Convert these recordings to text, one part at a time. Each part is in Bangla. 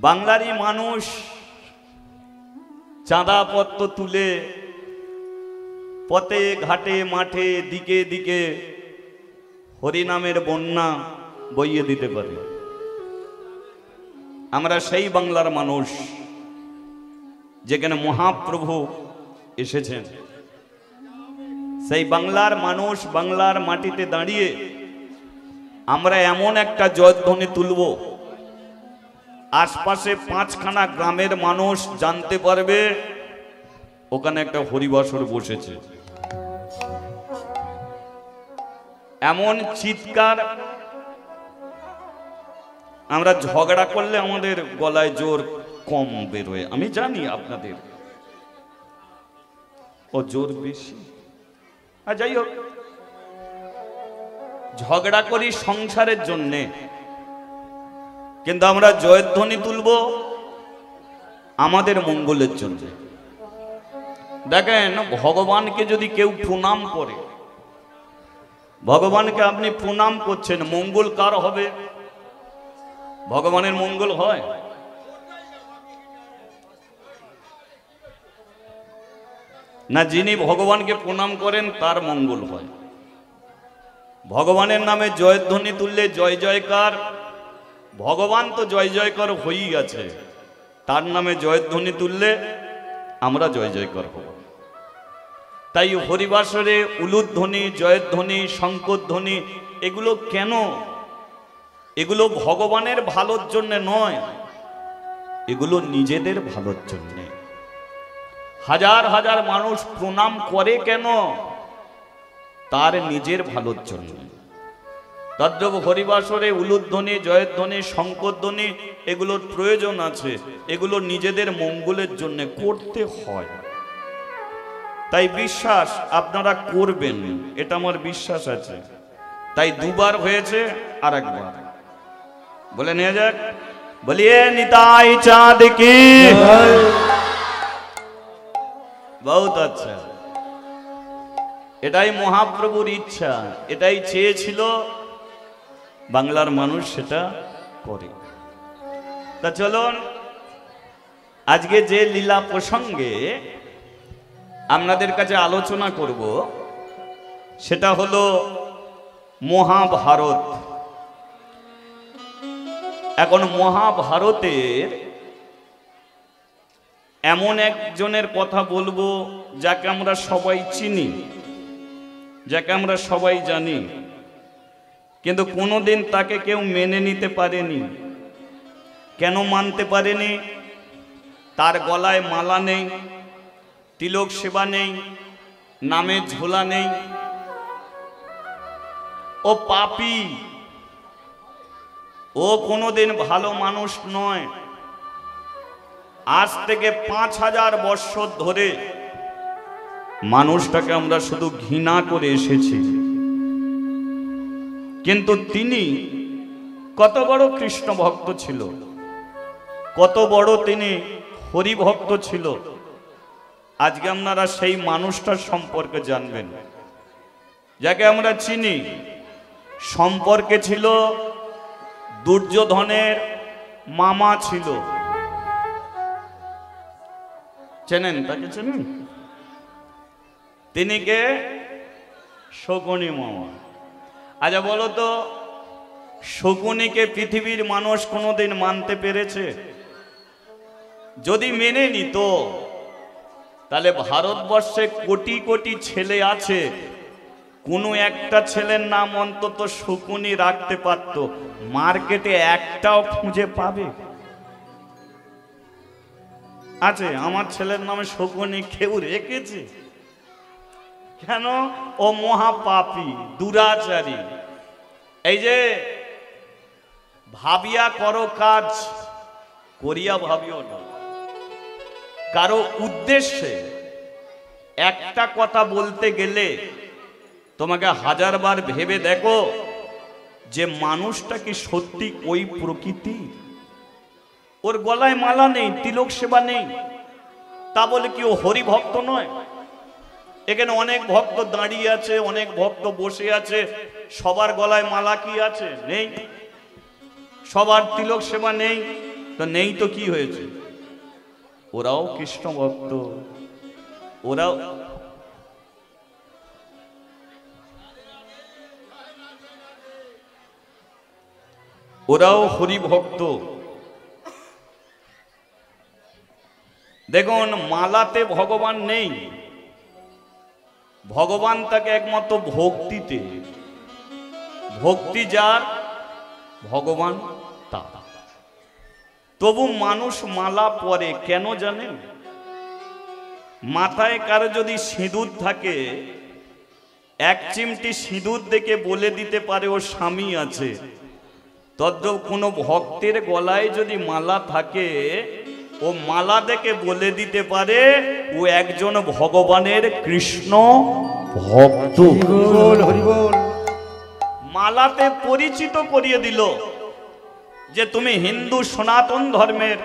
বাংলারই মানুষ চাঁদাপত্র তুলে পথে ঘাটে মাঠে দিকে দিকে হরিনামের বন্যা বইয়ে দিতে পারে। আমরা সেই বাংলার মানুষ যেখানে মহাপ্রভু এসেছেন। সেই বাংলার মানুষ বাংলার মাটিতে দাঁড়িয়ে আমরা এমন একটা জয়ধ্বনি তুলব, আশপাশে 5খানা গ্রামের মানুষ জানতে পারবে ওখানে একটা হরিবাসর বসেছে। এমন চিৎকার, আমরা ঝগড়া করলে আমাদের গলায় জোর কম বেরোয়, আমি জানি আপনাদের ও জোর বেশি। আর যাই হোক, ঝগড়া করি সংসারের জন্যে, কিন্তু আমরা জয়ধ্বনি তুলব আমাদের মঙ্গলের জন্য। দেখেন, ভগবানকে যদি কেউ প্রণাম করে, ভগবানকে আপনি প্রণাম করছেন, মঙ্গল কার হবে? ভগবানের মঙ্গল হয়? না, যিনি ভগবানকে প্রণাম করেন তার মঙ্গল হয়। ভগবানের নামে জয়ধ্বনি তুললে জয় জয়কার, ভগবান তো জয় জয়কার হয়েই গেছে, তার নামে জয়ধ্বনি তুললে আমরা জয় জয়কার হব। তাই হরিবাসরে উলুধ্বনি, জয়ধ্বনি, শঙ্করধ্বনি এগুলো কেন? এগুলো ভগবানের ভালোর জন্য নয়, এগুলো নিজেদের ভালোর জন্য। হাজার হাজার মানুষ প্রণাম করে কেন? তার নিজের ভালোর জন্য। তদ্রূপ হরিবাসরে উলুধ্বনি, জয়ধ্বনি, শঙ্করধ্বনি এগুলোর প্রয়োজন আছে, এগুলো নিজেদের মঙ্গলের জন্য করতে হয়। তাই বিশ্বাস আপনারা করবেন, এটা আমার বিশ্বাস আছে। তাই দুবার হয়েছে, আর একবার বলে নিয়ে যাক, বলিয়ে নিতাই চাঁদ কি। বহুত আচ্ছা, এটাই মহাপ্রভুর ইচ্ছা, এটাই চেয়েছিল বাংলার মানুষ, সেটা করে। তা চলুন, আজকে যে লীলা প্রসঙ্গে আপনাদের কাছে আলোচনা করব সেটা হলো মহাভারত। এখন মহাভারতের এমন একজনের কথা বলবো যাকে আমরা সবাই চিনি, যাকে আমরা সবাই জানি, কিন্তু কোনোদিন তাকে কেউ মেনে নিতে পারেনি। কেন মানতে পারেনি? তার গলায় মালা নেই, তিলক সেবা নেই, নামে ঝোলা নেই, ও পাপী, ও কোনোদিন ভালো মানুষ নয়। আজ থেকে 5000 বৎসর ধরে মানুষটাকে আমরা শুধু ঘৃণা করে এসেছি, কিন্তু তিনি কত বড় কৃষ্ণ ভক্ত ছিল, কত বড় তিনি হরি ভক্ত ছিল। আজকে আপনারা সেই মানুষটার সম্পর্কে জানবেন, যাকে আমরা চিনি। সম্পর্কে ছিল দুর্যোধনের মামা ছিল, চেনেন তাকে? চেনেন? তিনি কে? শকুনি মামা। আচ্ছা বলো তো, শকুনিকে পৃথিবীর মানুষ কোনোদিন মানতে পেরেছে? যদি মেনে নিত, তাহলে ভারতবর্ষে কোটি কোটি ছেলে আছে, কোনো একটা ছেলের নাম অন্তত শকুনি রাখতে পারত। মার্কেটে একটাও খুঁজে পাবে? আছে? আমার ছেলের নামে শকুনি কেউ রেখেছে? কেন? ও মহাপাপী, দুরাচারী। এই যে ভাবিয়া করো কাজ, করিয়া ভাবিও না। কারো উদ্দেশ্যে একটা কথা বলতে গেলে তোমাকে 1000 বার ভেবে দেখো যে মানুষটা কি সত্যি ওই প্রকৃতি। ওর গলায় মালা নেই, তিলক সেবা নেই, তা বলে কি ও হরি ভক্ত নয়? এখানে অনেক ভক্ত দাঁড়িয়ে আছে, অনেক ভক্ত বসে আছে, সবার গলায় মালা কি আছে? নেই। সবার তিলক সেবা নেই, তো নেই তো কি হয়েছে, ওরাও কৃষ্ণ ভক্ত, ওরাও হরি ভক্ত। দেখুন, মালাতে ভগবান নেই, ভগবান তাকে একমাত্র ভক্তিতে, ভক্তি যার ভগবান তার। তবু মানুষ মালা পরে কেন জানেন? মাথায় কারো যদি সিঁদুর থাকে, এক চিমটি সিঁদুর দেখে বলে দিতে পারে ও স্বামী আছে। তদ্রূপ কোনো ভক্তের গলায় যদি মালা থাকে, ও মালা দেখে বলে দিতে পারে ও একজন ভগবানের কৃষ্ণ ভক্ত। মালাতে পরিচিত করিয়ে দিল যে তুমি হিন্দু সনাতন ধর্মের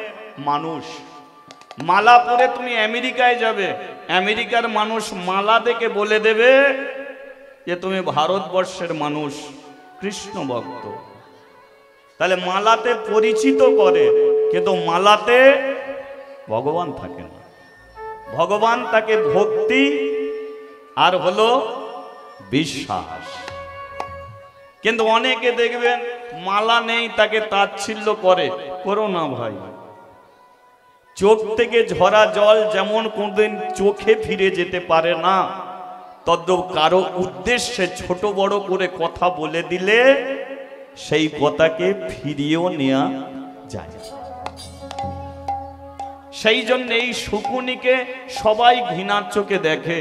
মানুষ। মালা পরে তুমি আমেরিকায় যাবে, আমেরিকার মানুষ মালা দেখে বলে দেবে যে তুমি ভারতবর্ষের মানুষ, কৃষ্ণ ভক্ত। তাহলে মালাতে পরিচিত করে, কিন্তু মালাতে ভগবান থাকে না। ভগবান তাকে ভক্তি আর হলো বিশ্বাস। কিন্তু অনেকে দেখবেন মালা নেই, তাকে তাচ্ছিল্য করে। করো না ভাই, চোখ থেকে ঝরা জল যেমন কোনদিন চোখে ফিরে যেতে পারে না, তদ্রূপ কারো উদ্দেশ্যে ছোট বড় করে কথা বলে দিলে সেই কথাকে ফিরিয়েও নেওয়া যায়। সেই জন্য এই শকুনিকে সবাই ঘৃণার চোখে দেখে,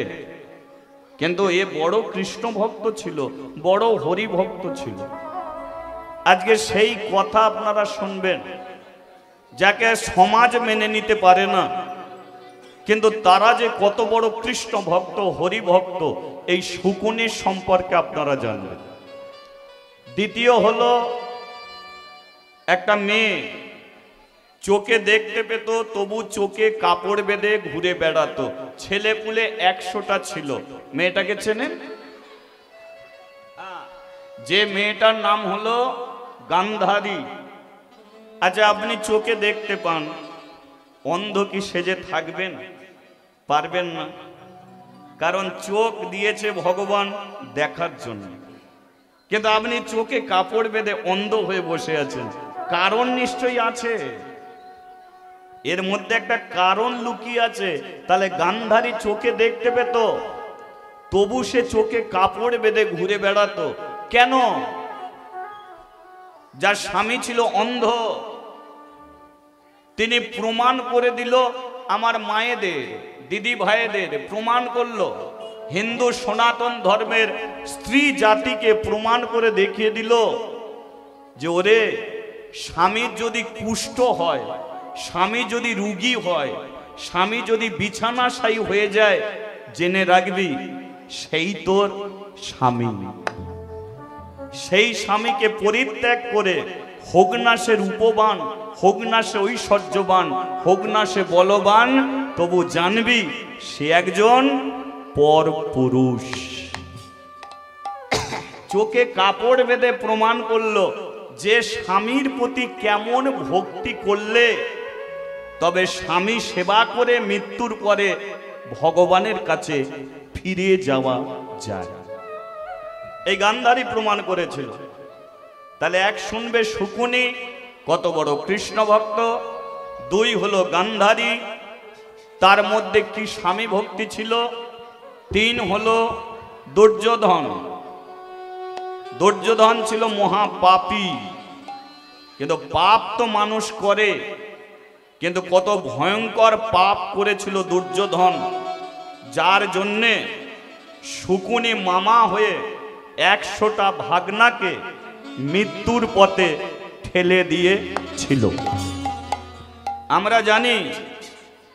কিন্তু এ বড় কৃষ্ণ ভক্ত ছিল, বড় হরি ভক্ত ছিল। আজকে সেই কথা আপনারা শুনবেন, যাকে সমাজ মেনে নিতে পারে না, কিন্তু তারা যে কত বড় কৃষ্ণ ভক্ত, হরি ভক্ত, এই শকুনির সম্পর্কে আপনারা জানবেন। দ্বিতীয় হলো, একটা মেয়ে চোখে দেখতে পেত, তবু চোখে কাপড় বেঁধে ঘুরে বেড়াতো। ছেলে পুলে 100টা ছিল। মেয়েটাকে চেনেন? যে মেয়েটার নাম হলো গান্ধারী। আচ্ছা, আপনি চোখে দেখতে পান, অন্ধ কি সেজে থাকবেন? পারবেন না, কারণ চোখ দিয়েছে ভগবান দেখার জন্য। কিন্তু আপনি চোখে কাপড় বেঁধে অন্ধ হয়ে বসে আছেন, কারণ নিশ্চয়ই আছে, এর মধ্যে একটা কারণ লুকিয়ে আছে। তাহলে গান্ধারী চোখে দেখতে পেত, তবু সে চোখে কাপড় বেঁধে ঘুরে বেড়াতো কেন? যার স্বামী ছিল অন্ধ, তিনি প্রমাণ করে দিল, আমার মায়েদের, দিদি ভাইদের প্রমাণ করলো, হিন্দু সনাতন ধর্মের স্ত্রী জাতিকে প্রমাণ করে দেখিয়ে দিল যে ওরে, স্বামীর যদি কুষ্ঠ হয়, স্বামী যদি রোগী হয়, স্বামী যদি বিছানাশায়ী হয়ে যায়, জেনে রাখবি সেই তোর স্বামী। সেই স্বামীকে পরিত্যাগ করে হোক না সে রূপবান, হোক না সে ঐশ্বর্যবান, হোক না সে বলবান, তবু জানবি সে একজন পর পুরুষ। চোখে কাপড় বেঁধে প্রমাণ করলো যে স্বামীর প্রতি কেমন ভক্তি করলে তবে স্বামী সেবা করে মৃত্যুর পরে ভগবানের কাছে ফিরে যাওয়া যায়। এই গান্ধারী প্রমাণ করেছিল। তাহলে এক শুনবে শকুনি কত বড় কৃষ্ণ ভক্ত, দুই হলো গান্ধারী, তার মধ্যে কি স্বামী ভক্তি ছিল, তিন হলো দুর্যোধন। দুর্যোধন ছিল মহাপাপী, কিন্তু পাপ তো মানুষ করে, কিন্তু কত ভয়ঙ্কর পাপ করেছিল দুর্যোধন, যার জন্যে শকুনি মামা হয়ে 100টা ভাগনাকে মৃত্যুর পথে ঠেলে দিয়েছিল। আমরা জানি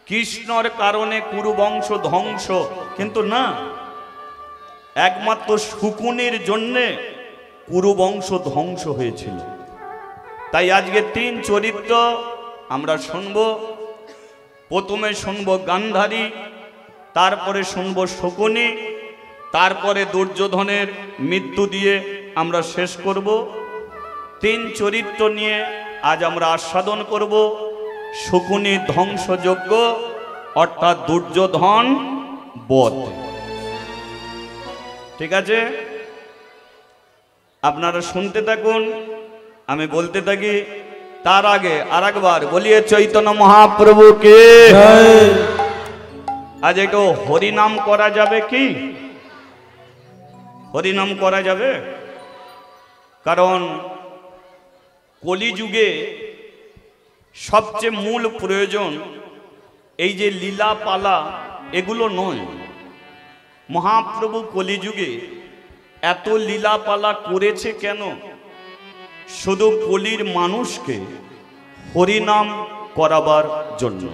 কৃষ্ণর কারণে কুরুবংশ ধ্বংস, কিন্তু না, একমাত্র শকুনির জন্যে কুরুবংশ ধ্বংস হয়েছিল। তাই আজকে 3 চরিত্র আমরা শুনব। প্রথমে শুনব গান্ধারী, তারপরে শুনব শকুনি, তারপরে দুর্যোধনের মৃত্যু দিয়ে আমরা শেষ করব। 3 চরিত্র নিয়ে আজ আমরা আস্বাদন করব শকুনি ধ্বংসযজ্ঞ অর্থাৎ দুর্যোধন বধ। ঠিক আছে, আপনারা শুনতে থাকুন, আমি বলতে থাকি। তার আগে আর একবার বলিয়ে চৈতন্য মহাপ্রভুকে। আজ একটু হরিনাম করা যাবে কি? হরিনাম করা যাবে? কারণ কলিযুগে সবচেয়ে মূল প্রয়োজন এই যে লীলা পালা, এগুলো নয়। মহাপ্রভু কলিযুগে এত লীলা পালা করেছে কেন? শুধু কলির মানুষকে হরিনাম করাবার জন্য।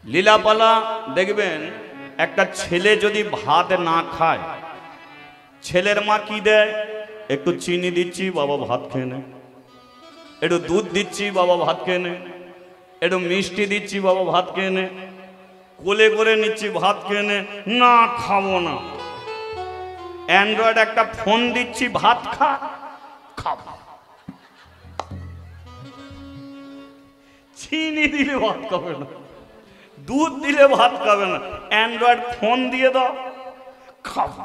লীলাপালা দেখবেন, একটা ছেলে যদি ভাত না খায়, ছেলের মা কি দেয়? একটু চিনি দিচ্ছি, বাবা ভাত খেয়ে নে। একটু দুধ দিচ্ছি, বাবা ভাত খেয়ে নে। একটু মিষ্টি দিচ্ছি, বাবা ভাত খেয়ে নে। কোলে করে নিচ্ছি, ভাত খেয়ে নে। না, খাবো না। অ্যান্ড্রয়েড একটা ফোন দিচ্ছি, ভাত খা, খাবো। চিনি দিলে ভাত খাবে না, দুধ দিলে ভাত খাবে না, অ্যান্ড্রয়েড ফোন দিয়ে দাও, খাবো।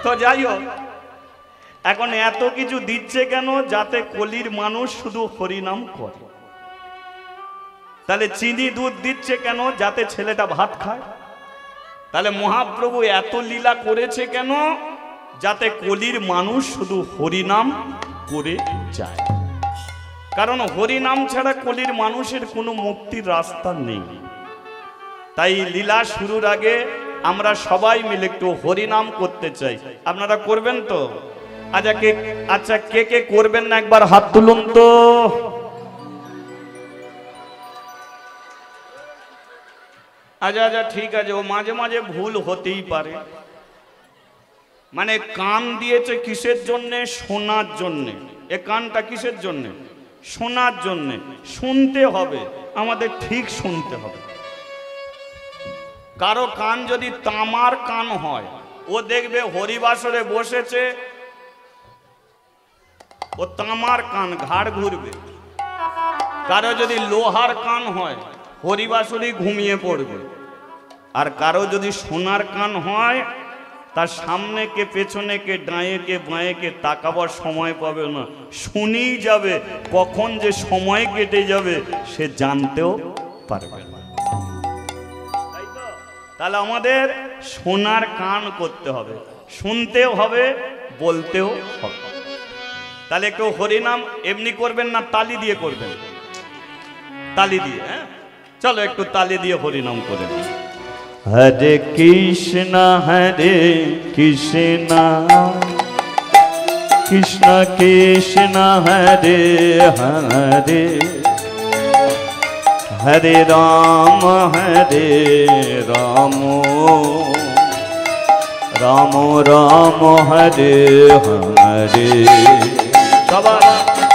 তো যাই হোক, এখন এত কিছু দিচ্ছে কেন? যাতে কলির মানুষ শুধু হরিনাম করে। তাহলে চিনি দুধ দিচ্ছে কেন? যাতে ছেলেটা ভাত খায়। তাহলে মহাপ্রভু এত লীলা করেছে কেন? যাতে কলির মানুষ শুধু হরিনাম করে যায়। কারণ হরিনাম ছাড়া কলির মানুষের কোনো মুক্তির রাস্তা নেই। তাই লীলা শুরুর আগে আমরা সবাই মিলে একটু হরিনাম করতে চাই। আপনারা করবেন তো? আচ্ছা, কে কে করবেন না একবার হাত তুলুন তো। আচ্ছা, ঠিক আছে, ও মাঝে মাঝে ভুল হতেই পারে। মানে কান দিয়েছে কিসের জন্যে? শোনার জন্যে। এ কানটা কিসের জন্যে? শোনার জন্যে। শুনতে হবে, আমাদের ঠিক শুনতে হবে। কারো কান যদি তামার কান হয়, ও দেখবে হরিবাসরে বসেছে, ও তামার কান, ঘাড় ঘুরবে। কারো যদি লোহার কান হয়, হরিবাসরে ঘুমিয়ে পড়বে। আর কারো যদি সোনার কান হয়, তার সামনে কে পেছনে কে ডাঁয়ে কে বাঁয়ে কে তাকাবার সময় পাবে না, শুনেই যাবে। কখন যে সময় কেটে যাবে সে জানতেও পারবে না। তাহলে আমাদের সোনার কান করতে হবে, শুনতেও হবে, বলতেও হবে। তাহলে কেউ হরিনাম এমনি করবেন না, তালি দিয়ে করবেন। তালি দিয়ে, হ্যাঁ, চলো একটু তালি দিয়ে হরিনাম করে। হরে কৃষ্ণ কৃষ্ণ কৃষ্ণ কৃষ্ণ হরে হরে, হরে রাম রাম রাম হরে হরে।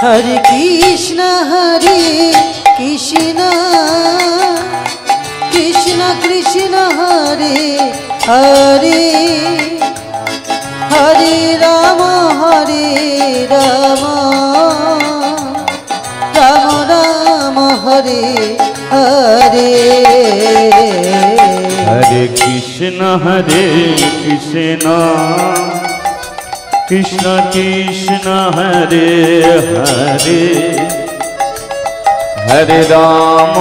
হরে কৃষ্ণ কৃষ্ণ কৃষ্ণ কৃষ্ণ হরে হরে, হরে রাম রাম রাম হরে হরে। হরে কৃষ্ণ কৃষ্ণ কৃষ্ণ কৃষ্ণ হরে হরে, হরে রাম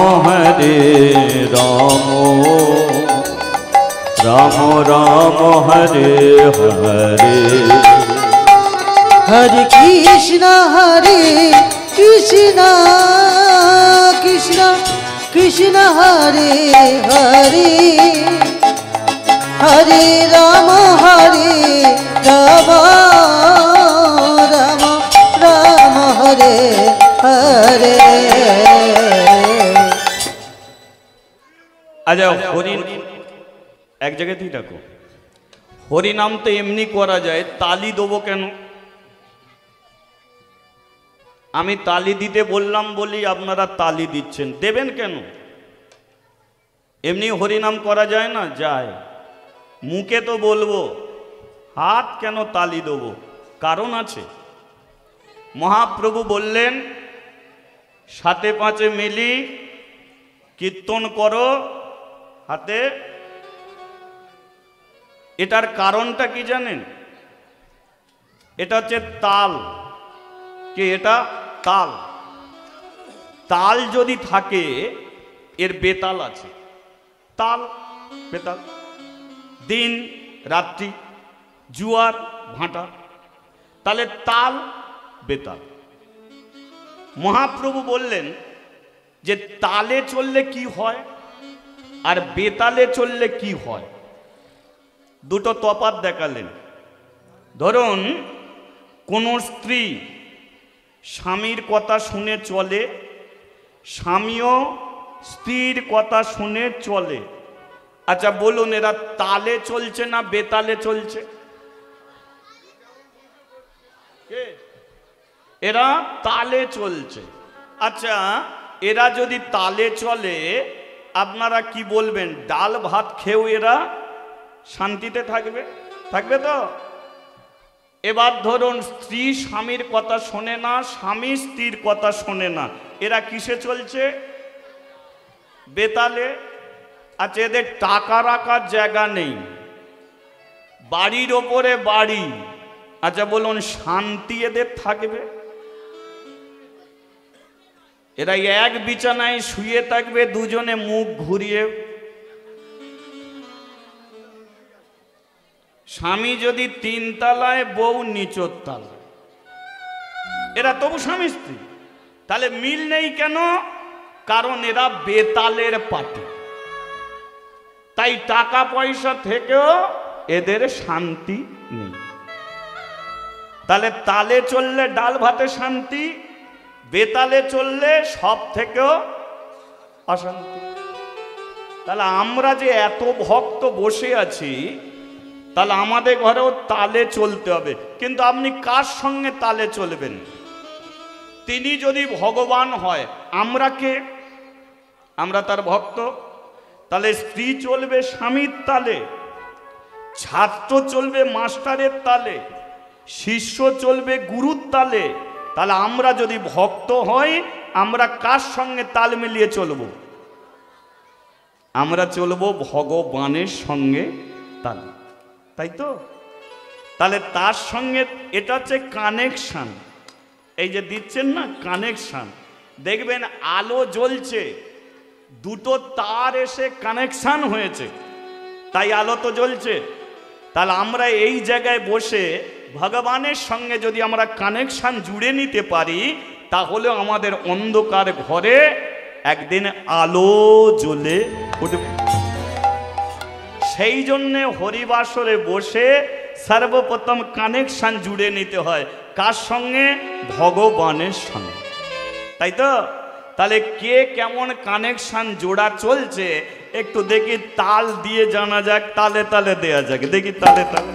রাম রাম হরে হরে। হরে কৃষ্ণ কৃষ্ণ কৃষ্ণ কৃষ্ণ হরে হরে, হরে রাম রাম রাম হরে হরে। আচ্ছা, হরি এক জায়গাতেই ডাকো। হরিনাম তো এমনি করা যায়, তালি দেবো কেন? আমি তালি দিতে বললাম বলি আপনারা তালি দিচ্ছেন, দেবেন কেন? এমনি হরিনাম করা যায় না? যায়। মুখে তো বলবো, হাত কেন তালি দেবো? কারণ আছে। মহাপ্রভু বললেন, সাতে পাঁচে মিলি কীর্তন করো হাতে। এটার কারণটা কি জানেন? এটা হচ্ছে তাল। কি এটা? তাল। তাল যদি থাকে, এর বেতাল আছে। তাল বেতাল, দিন রাত্রি, জুয়ার ভাঁটা, তাহলে তাল বেতাল। মহাপ্রভু বললেন যে তালে চললে কি হয় আর বেতালে চললে কি হয়, দুটো তফাৎ দেখালেন। ধরুন কোন স্ত্রী স্বামীর কথা শুনে চলে, স্বামীও স্ত্রীর কথা শুনে চলে। আচ্ছা বলুন, এরা তালে চলছে না বেতালে চলছে? এরা তালে চলছে। আচ্ছা, এরা যদি তালে চলে, আপনারা কি বলবেন? ডাল ভাত খেয়েও এরা শান্তিতে থাকবে? থাকবে তো? এবার ধরুন স্ত্রী স্বামীর কথা শোনে না, স্বামী স্ত্রীর কথা শোনে না, এরা কিসে চলছে? বেতালে। আচ্ছা, এদের টাকা রাখার জায়গা নেই, বাড়ির ওপরে বাড়ি। আচ্ছা বলুন, শান্তি এদের থাকবে? এরা এক বিছানায় শুয়ে থাকবে, দুজনে মুখ ঘুরিয়ে। স্বামী যদি 3 তলায়, বউ নিচের তলায়, এরা তবু স্বামী স্ত্রী। তাহলে মিল নেই কেন? কারণ এরা বেতালের পার্টি। তাই টাকা পয়সা থেকেও এদের শান্তি নেই। তাহলে তালে চললে ডাল ভাতে শান্তি, বেতালে চললে সব থেকেও অশান্তি। তাহলে আমরা যে এত ভক্ত বসে আছি, তাহলে আমাদের ঘরেও তালে চলতে হবে। কিন্তু আপনি কার সঙ্গে তালে চলবেন? তিনি যদি ভগবান হয়, আমরা কে? আমরা তার ভক্ত। তাহলে স্ত্রী চলবে স্বামীর তালে, ছাত্র চলবে মাস্টারের তালে, শিষ্য চলবে গুরুর তালে। তাহলে আমরা যদি ভক্ত হই, আমরা কার সঙ্গে তাল মিলিয়ে চলবো? আমরা চলবো ভগবানের সঙ্গে তাল, তাই তো? তাহলে তার সঙ্গে এটা হচ্ছে কানেকশন। এই যে দিচ্ছেন না কানেকশন, দেখবেন আলো জ্বলছে, দুটো তার এসে কানেকশন হয়েছে, তাই আলো তো জ্বলছে। তাহলে আমরা এই জায়গায় বসে ভগবানের সঙ্গে যদি আমরা কানেকশন জুড়ে নিতে পারি, তাহলে আমাদের অন্ধকার ঘরে একদিন আলো জ্বলে উঠবে। সেই জন্যে হরিবাসরে বসে সর্বপ্রথম কানেকশন জুড়ে নিতে হয়। কার সঙ্গে? ভগবানের সঙ্গে, তাই তো? তাহলে কে কেমন কানেকশন জোড়া চলছে একটু দেখি, তাল দিয়ে জানা যাক, তালে তালে দেয়া যাক, দেখি তালে তালে।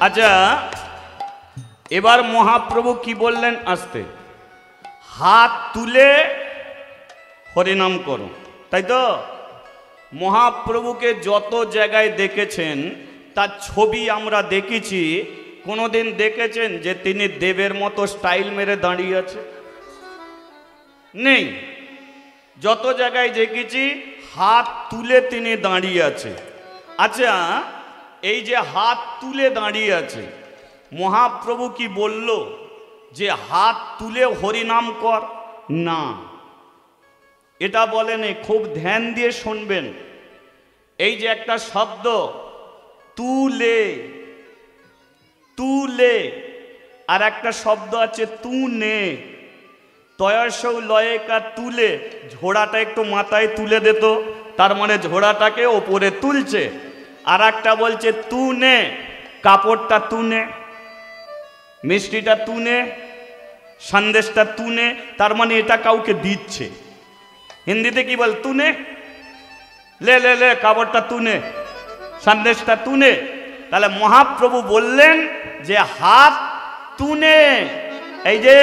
আচ্ছা, এবার মহাপ্রভু কি বললেন? আসতে হাত তুলে হরিনাম করো, তাই তো? মহাপ্রভুকে যত জায়গায় দেখেছেন তার ছবি আমরা দেখেছি। কোনোদিন দেখেছেন যে তিনি দেবের মতো স্টাইল মেরে দাঁড়িয়ে আছে? নেই। যত জায়গায় দেখেছি হাত তুলে তিনি দাঁড়িয়ে আছে। আচ্ছা, এই যে হাত তুলে দাঁড়িয়ে আছে, মহাপ্রভু কি বলল যে হাত তুলে হরিনাম কর? না, এটা বলেনি। খুব ধ্যান দিয়ে শুনবেন। এই যে একটা শব্দ তুলে, তুলে, আর একটা শব্দ আছে তুনে। তয়সৌ লয়েকা তুলে ঝোড়াটা একটু মাথায় তুলে দিত, তার মানে ঝোড়াটাকে ওপরে তুলছে। আর একটা বলছে তু নে, কাপড়টা তু নে, মিষ্টিটা তু নে, সন্দেশটা তু নে, তার মানে এটা কাউকে দিচ্ছে। হিন্দিতে কি বল? তু নে, লে লে লে, কাপড়টা তু নে, সন্দেশটা তু নে। তাহলে মহাপ্রভু বললেন যে হাত তু নে। এই যে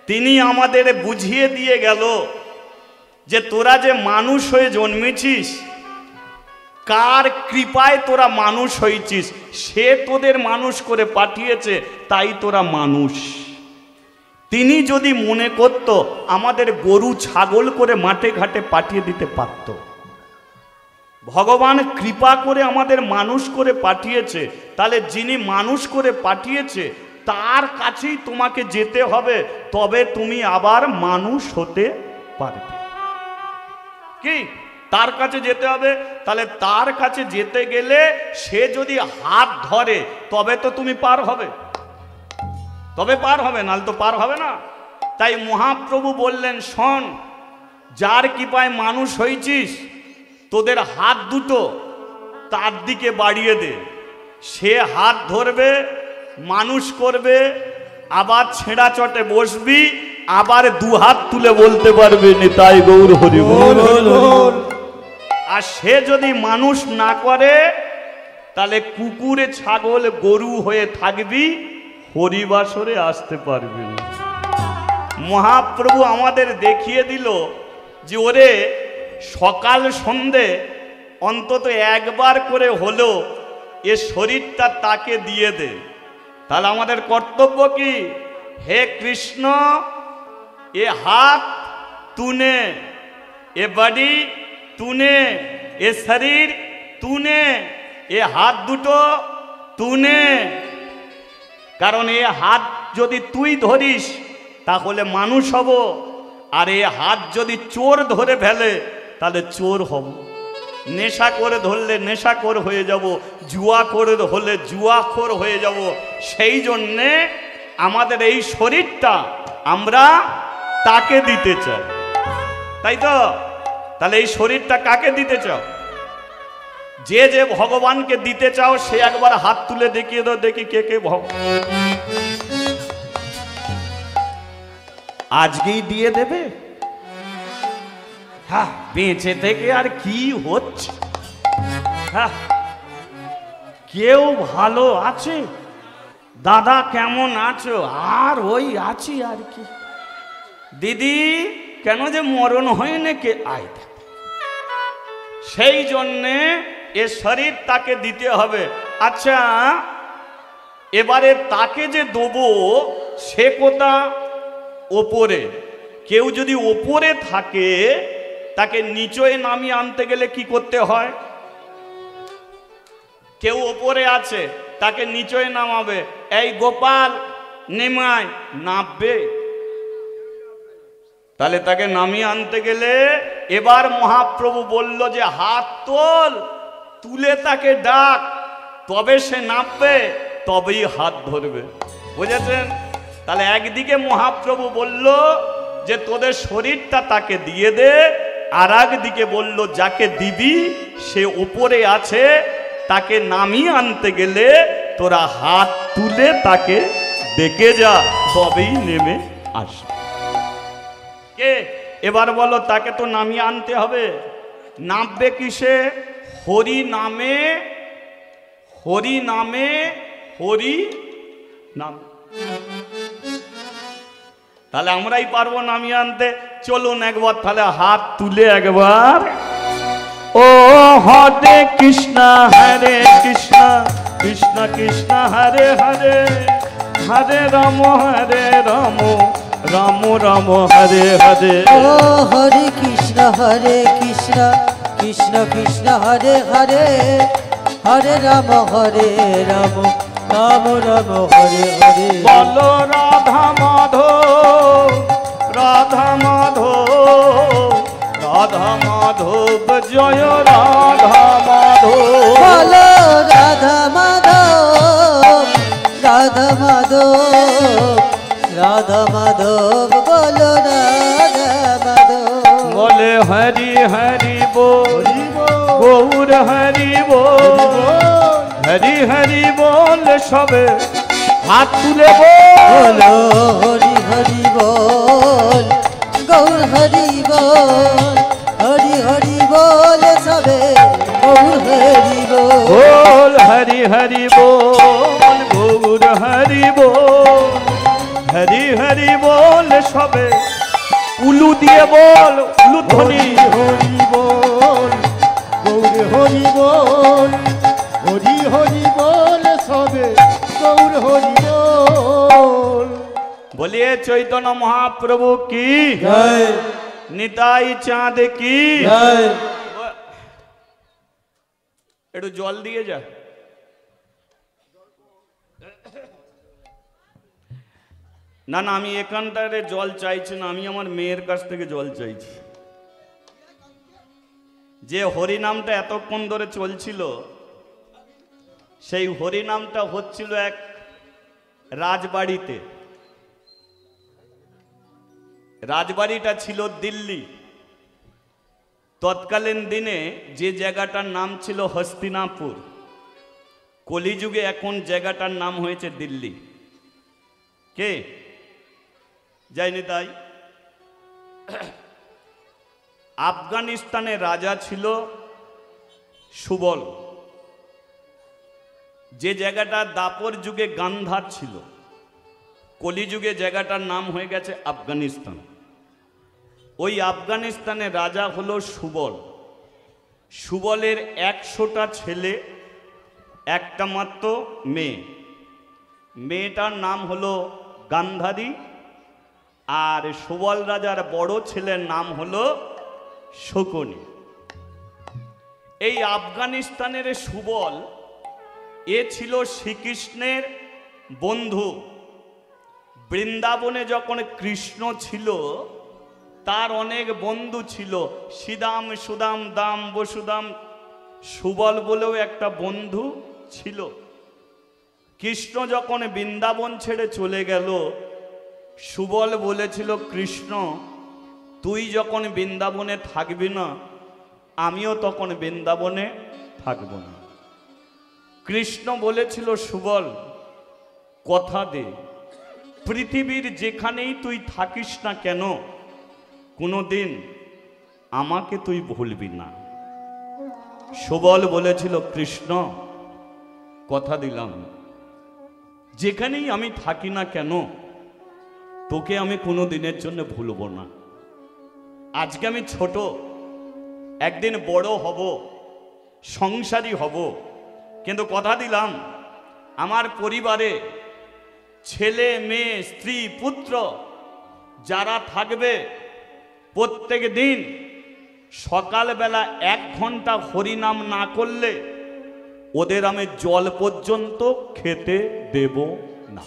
তিনি আমাদের বুঝিয়ে দিয়ে গেল যে তোরা যে মানুষ হয়ে জন্মেছিস, কার কৃপায় তোরা মানুষ হয়েছিস, সে তোদের মানুষ করে পাঠিয়েছে, তাই তোরা মানুষ। তিনি যদি মনে করত আমাদের গরু ছাগল করে মাঠে ঘাটে পাঠিয়ে দিতে পারত। ভগবান কৃপা করে আমাদের মানুষ করে পাঠিয়েছে, তাহলে যিনি মানুষ করে পাঠিয়েছে তার কাছেই তোমাকে যেতে হবে, তবে তুমি আবার মানুষ হতে পারবে। কি তার কাছে যেতে হবে? তাহলে তার কাছে যেতে গেলে সে যদি হাত ধরে তবে তো তুমি পার হবে, তবে পার হবে, নাহলে তো পার হবে না। তাই মহাপ্রভু বললেন, শোন, যার কৃপায় মানুষ হয়েছিস, তোদের হাত দুটো তার দিকে বাড়িয়ে দে, সে হাত ধরবে, মানুষ করবে, আবার ছেঁড়া চটে বসবি, আবার দু হাত তুলে বলতে পারবে নিতাই গৌর হরি বল। আর সে যদি মানুষ না করে, তাহলে কুকুরে ছাগল গরু হয়ে থাকবি, হরিবাসরে আসতে পারবি না। মহাপ্রভু আমাদের দেখিয়ে দিল যে ওরে সকাল সন্ধে অন্তত একবার করে হলো এ শরীরটা তাকে দিয়ে দে। তাহলে আমাদের কর্তব্য কি? হে কৃষ্ণ, এ হাত তুনে, এ বডি তুনে, এ শরীর তুনে, এ হাত দুটো তুনে। কারণ এ হাত যদি তুই ধরিস তাহলে মানুষ হব, আর এ হাত যদি চোর ধরে ফেলে তাহলে চোর হব। নেশা করে ধরলে নেশাখোর হয়ে যাব, জুয়া করে হলে জুয়াখোর হয়ে যাব। সেই জন্যে আমাদের এই শরীরটা আমরা তাকে দিতে চাই, তাই তো? তাহলে এই শরীরটা কাকে দিতে চাও? যে যে ভগবানকে দিতে চাও সে একবার হাত তুলে দেখিয়ে দাও, দেখি কে কে আজকেই দিয়ে দেবে। হ্যাঁ, বেঁচে থেকে আর কি হচ্ছে? হ্যাঁ, কেউ ভালো আছে? দাদা কেমন আছো? আর ওই আছি আর কি। দিদি কেন যে মরণ হয় নাকি? আয় দেখ। সেই জন্যে এ শরীর তাকে দিতে হবে। আচ্ছা, এবারে তাকে যে দেবো সে কোথা? ওপরে। কেউ যদি ওপরে থাকে তাকে নিচে নামিয়ে আনতে গেলে কি করতে হয়? কেউ ওপরে আছে, তাকে নিচে নামাবে, এই গোপাল নেমায়, নামবে। তাহলে তাকে নামিয়ে আনতে গেলে এবার মহাপ্রভু বলল যে হাত তোল, তুলে তাকে ডাক, তবে সে নামবে, তবেই হাত ধরবে। বুঝেছেন? তাহলে একদিকে মহাপ্রভু বলল যে তোদের শরীরটা তাকে দিয়ে দে, আর একদিকে বলল যাকে দিবি সে উপরে আছে, তাকে নামিয়ে আনতে গেলে তোরা হাত তুলে তাকে ডেকে যা, তবেই নেমে আসবে। কে? এবার বলো, তাকে তো নামিয়ে আনতে হবে। নামবে কিসে? হরি নামে, হরি নামে, হরি নাম। তাহলে আমরাই পারবো নামিয়ে আনতে। চলুন একবার তাহলে হাত তুলে একবার, ও হরে কৃষ্ণ হরে কৃষ্ণ, কৃষ্ণ কৃষ্ণ হরে হরে, হরে রাম রাম, রাম রাম হরে হরে। ও হরে কৃষ্ণ কৃষ্ণ, কৃষ্ণ হরে হরে, হরে রাম রাম, রাম রাম হরে হরে। বলো রাধা মাধব, রাধা মাধব, রাধা মাধব জয় রাধা মাধব। বলো রাধা মাধব, রাধা মাধব, রাধা মাধব, বলো হরি হরি বল, গৌর হরি বল, হরি হরি বল, সবে হাত তুলে বল, বলো হরি হরি বল, গৌর হরি বল, হরি হরি বল, সবে গৌর হরি বল। বল হরি হরি বল, গৌর হরি বল, হরি হরি বল, সবে উলু দিয়ে বল, উলু ধ্বনি। হরি বল, গৌর হরি বল, হরি হরি বল, সবে গৌর হরি বল। বলিয়ে চৈতন্য মহাপ্রভু কি জয় নিতাই চাঁদ কি জয়। একটু জল দিয়ে যা। না না, আমি এখানটারে জল চাইছি না, আমি আমার মেয়ের কাছ থেকে জল চাইছি। যে হরিনামটা এতক্ষণ ধরে চলছিল, সেই হরিনামটা হচ্ছিল এক রাজবাড়িতে। রাজবাড়িটা ছিল দিল্লি। তৎকালীন দিনে যে জায়গাটার নাম ছিল হস্তিনাপুর, কলিযুগে এখন জায়গাটার নাম হয়েছে দিল্লি। কে যায়নি তাই? আফগানিস্তানের রাজা ছিল সুবল। যে জায়গাটা দাপর যুগে গান্ধার ছিল, কলিযুগে জায়গাটার নাম হয়ে গেছে আফগানিস্তান। ওই আফগানিস্তানের রাজা হলো সুবল। সুবলের 100টা ছেলে, একটা মাত্র মেয়ে। মেয়েটার নাম হলো গান্ধারী, আর সুবল রাজার বড় ছেলের নাম হলো শকুনি। এই আফগানিস্তানের সুবল এ ছিল শ্রীকৃষ্ণের বন্ধু। বৃন্দাবনে যখন কৃষ্ণ ছিল, তার অনেক বন্ধু ছিল। শ্রীদাম, সুদাম, দাম, বসুদাম, সুবল বলেও একটা বন্ধু ছিল। কৃষ্ণ যখন বৃন্দাবন ছেড়ে চলে গেল, সুবল বলেছিল, কৃষ্ণ তুই যখন বৃন্দাবনে থাকবি না, আমিও তখন বৃন্দাবনে থাকব না। কৃষ্ণ বলেছিল, সুবল কথা দে, পৃথিবীর যেখানেই তুই থাকিস না কেন, কোনোদিন আমাকে তুই ভুলবি না। সুবল বলেছিল, কৃষ্ণ কথা দিলাম, যেখানেই আমি থাকি না কেন, তোকে আমি কোনো দিনের জন্য ভুলব না। আজকে আমি ছোট, একদিন বড় হব, সংসারী হব, কিন্তু কথা দিলাম আমার পরিবারে ছেলে, মেয়ে, স্ত্রী, পুত্র যারা থাকবে, প্রত্যেক দিন সকালবেলা 1 ঘন্টা হরিনাম না করলে ওদের আমি জল পর্যন্ত খেতে দেব না।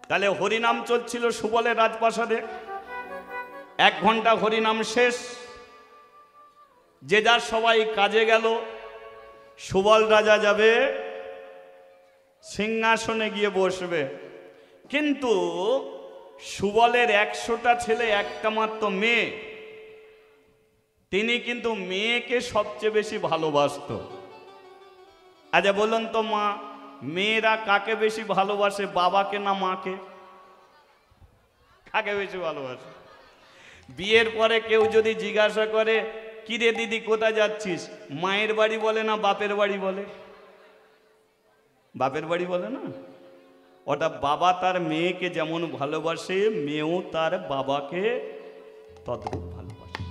তাহলে হরিনাম চলছিল সুবলের রাজপ্রাসাদে। 1 ঘন্টা হরিনাম শেষ, যে যার সবাই কাজে গেল। সুবল রাজা যাবে সিংহাসনে গিয়ে বসবে, কিন্তু সুবলের 100টা ছেলে, একটা মাত্র মেয়ে, তিনি কিন্তু মেয়েকে সবচেয়ে বেশি ভালোবাসত। আচ্ছা বলুন তো মা, মেয়েরা কাকে বেশি ভালোবাসে, বাবাকে না মাকে? কাকে বেশি ভালোবাসে? বিয়ের পরে কেউ যদি জিজ্ঞাসা করে, কি রে দিদি কোথায় যাচ্ছিস, মায়ের বাড়ি বলে না বাপের বাড়ি বলে? বাপের বাড়ি বলে না। ওটা বাবা তার মেয়েকে যেমন ভালোবাসে, মেয়েও তার বাবাকে তদ্রূপ ভালোবাসে।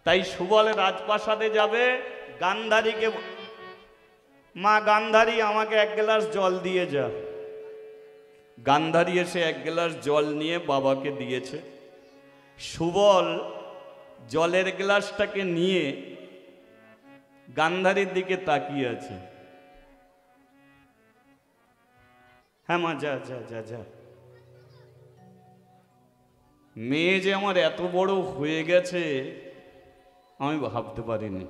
তাই সুবল রাজপ্রাসাদে যাবে, গান্ধারীকে, মা গান্ধারী আমাকে 1 গ্লাস জল দিয়ে যা। গান্ধারী এসে 1 গ্লাস জল নিয়ে বাবাকে দিয়েছে। সুবল জলের গ্লাসটাকে নিয়ে গান্ধারীর দিকে তাকিয়ে আছে। হ্যাঁ মা, যা যা যা যা। মেয়ে যে আমার এত বড় হয়ে গেছে আমি ভাবতে পারিনি।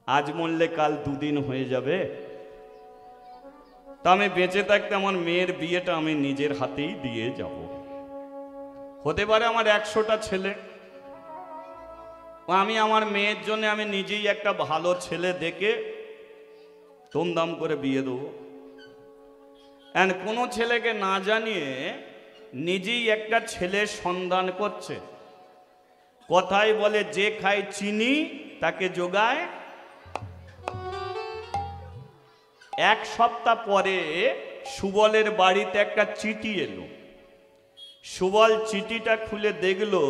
আজ মরলে কাল 2 দিন হয়ে যাবে, তা আমি বেঁচে থাকতে আমার মেয়ের বিয়েটা আমি নিজের হাতেই দিয়ে যাব। হতে পারে আমার 100টা ছেলে, আমি আমার মেয়ের জন্য আমি নিজেই একটা ভালো ছেলে দেখে ধুমধাম করে বিয়ে দেবো। এন্ড কোনো ছেলেকে না জানিয়ে নিজেই একটা ছেলের সন্ধান করছে। কথায় বলে যে খায় চিনি তাকে যোগায়। 1 সপ্তাহ পরে সুবলের বাড়িতে একটা চিঠি এলো। সুবল চিঠিটা খুলে দেখলো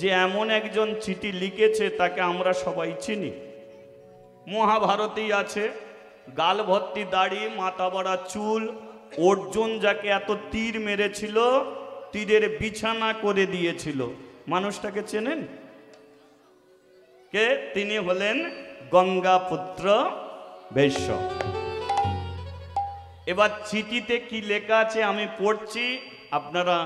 যে এমন একজন চিঠি লিখেছে তাকে আমরা সবাই চিনি, মহাভারতেই আছে। গাল ভর্তি দাড়ি, মাথা বড়া চুল, অর্জুন যাকে এত তীর মেরেছিল, তীরের বিছানা করে দিয়েছিল। মানুষটাকে চেনেন? কে? তিনি হলেন গঙ্গাপুত্র বৈশ্য। এবার চিঠিতে কি লেখা আছে আমি পড়ছি, আপনারা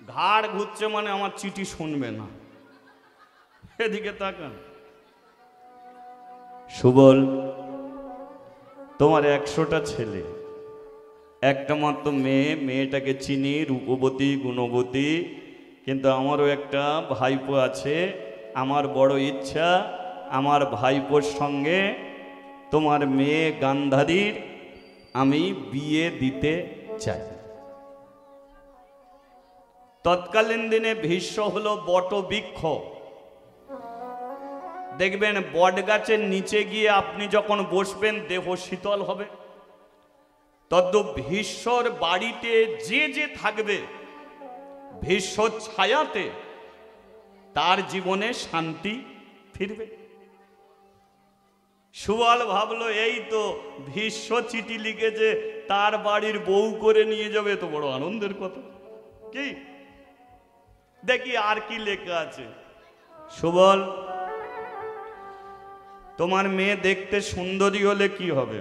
ঘাড় ঘুরছে মানে আমার চিঠি শুনবে না। এদিকে তাকান। সুবল, তোমার 100টা ছেলে, একটা মাত্র মেয়ে, মেয়েটাকে চিনি, রূপবতী গুণবতী, কিন্তু আমারও একটা ভাইপো আছে। আমার বড় ইচ্ছা আমার ভাইপোর সঙ্গে তোমার মেয়ে গান্ধারীর আমি বিয়ে দিতে চাই। তৎকালীন দিনে ভীষ্ম হলো বটবৃক্ষ। দেখবেন বট গাছের নিচে গিয়ে আপনি যখন বসবেন দেহ শীতল হবে। তদ্রূপ ভীষ্মর বাড়িতে যে যে থাকবে ভীষ্মর ছায়াতে তার জীবনে শান্তি ফিরবে। সুবল ভাবলো এই তো ভীষ্ম চিঠি লিখেছে, তার বাড়ির বউ করে নিয়ে যাবে, তো বড় আনন্দের কথা। কি দেখি আর কি লেখা আছে। সুবল, তোমার মেয়ে দেখতে সুন্দরী হলে কি হবে?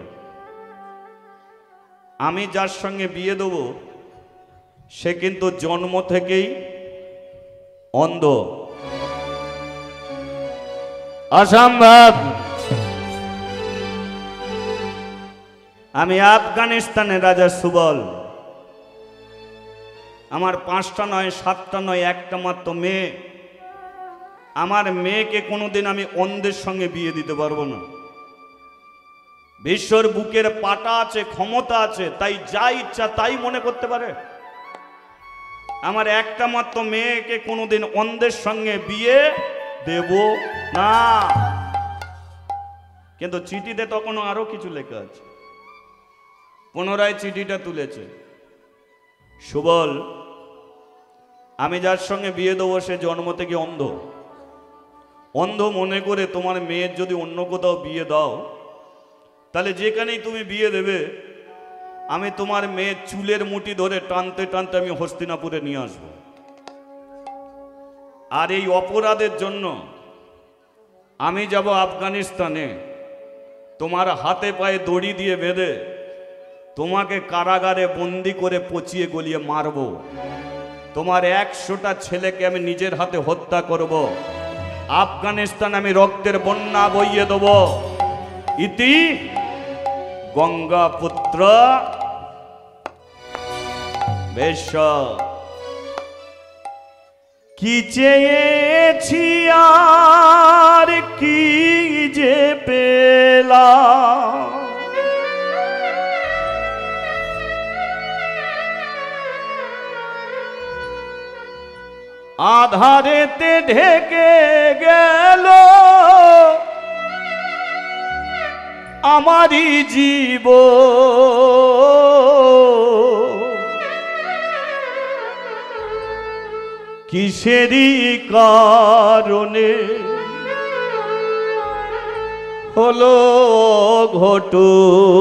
আমি যার সঙ্গে বিয়ে দেব সে কিন্তু জন্ম থেকেই অন্ধ। অসম্ভব। আমি আফগানিস্তানের রাজা সুবল। আমার 5টা নয় 7টা নয়, একটা মাত্র মেয়ে। আমার মেয়েকে কোনোদিন আমি অন্ধের সঙ্গে বিয়ে দিতে পারবো না। বিশ্বর বুকের পাটা আছে, ক্ষমতা আছে, তাই যা ইচ্ছা তাই মনে করতে পারে। আমার একটা মাত্র মেয়েকে কোনোদিন অন্ধের সঙ্গে বিয়ে দেব না। কিন্তু চিঠিতে তখন আরো কিছু লেখা আছে। পুনরায় চিঠিটা তুলেছে। সুবল, আমি যার সঙ্গে বিয়ে দেবো সে জন্ম থেকে অন্ধ। অন্ধ মনে করে তোমার মেয়ের যদি অন্য কোথাও বিয়ে দাও, তাহলে যেখানেই তুমি বিয়ে দেবে আমি তোমার মেয়ের চুলের মুঠি ধরে টানতে টানতে আমি হস্তিনাপুরে নিয়ে আসব। আর এই অপরাধের জন্য আমি যাব আফগানিস্তানে, তোমার হাতে পায়ে দড়ি দিয়ে বেঁধে তোমাকে কারাগারে বন্দি করে পচিয়ে গলিয়ে মারব। তোমার 100টা ছেলেকে আমি নিজের হাতে হত্যা করব। আফগানিস্তান আমি রক্তের বন্যা বইয়ে দেব। ইতি গঙ্গাপুত্র বৈশ্য। কি চেয়েছি আর কি যে পেলাম, আধারেতে ঢেকে গেল আমারই জীবন। কিসেরই কারণে হলো ঘটন,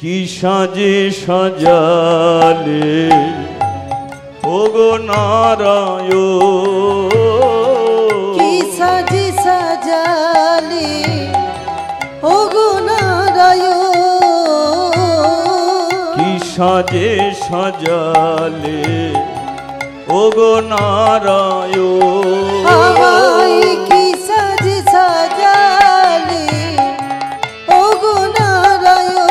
কি সাজে সাজালে ওগো নারায়ণ, কি সাজে সাজালে ওগো নারায়ণ, কি সাজে সাজালে ওগো নারায়ণ, আমায় কি সাজে সাজালে ওগো নারায়ণ,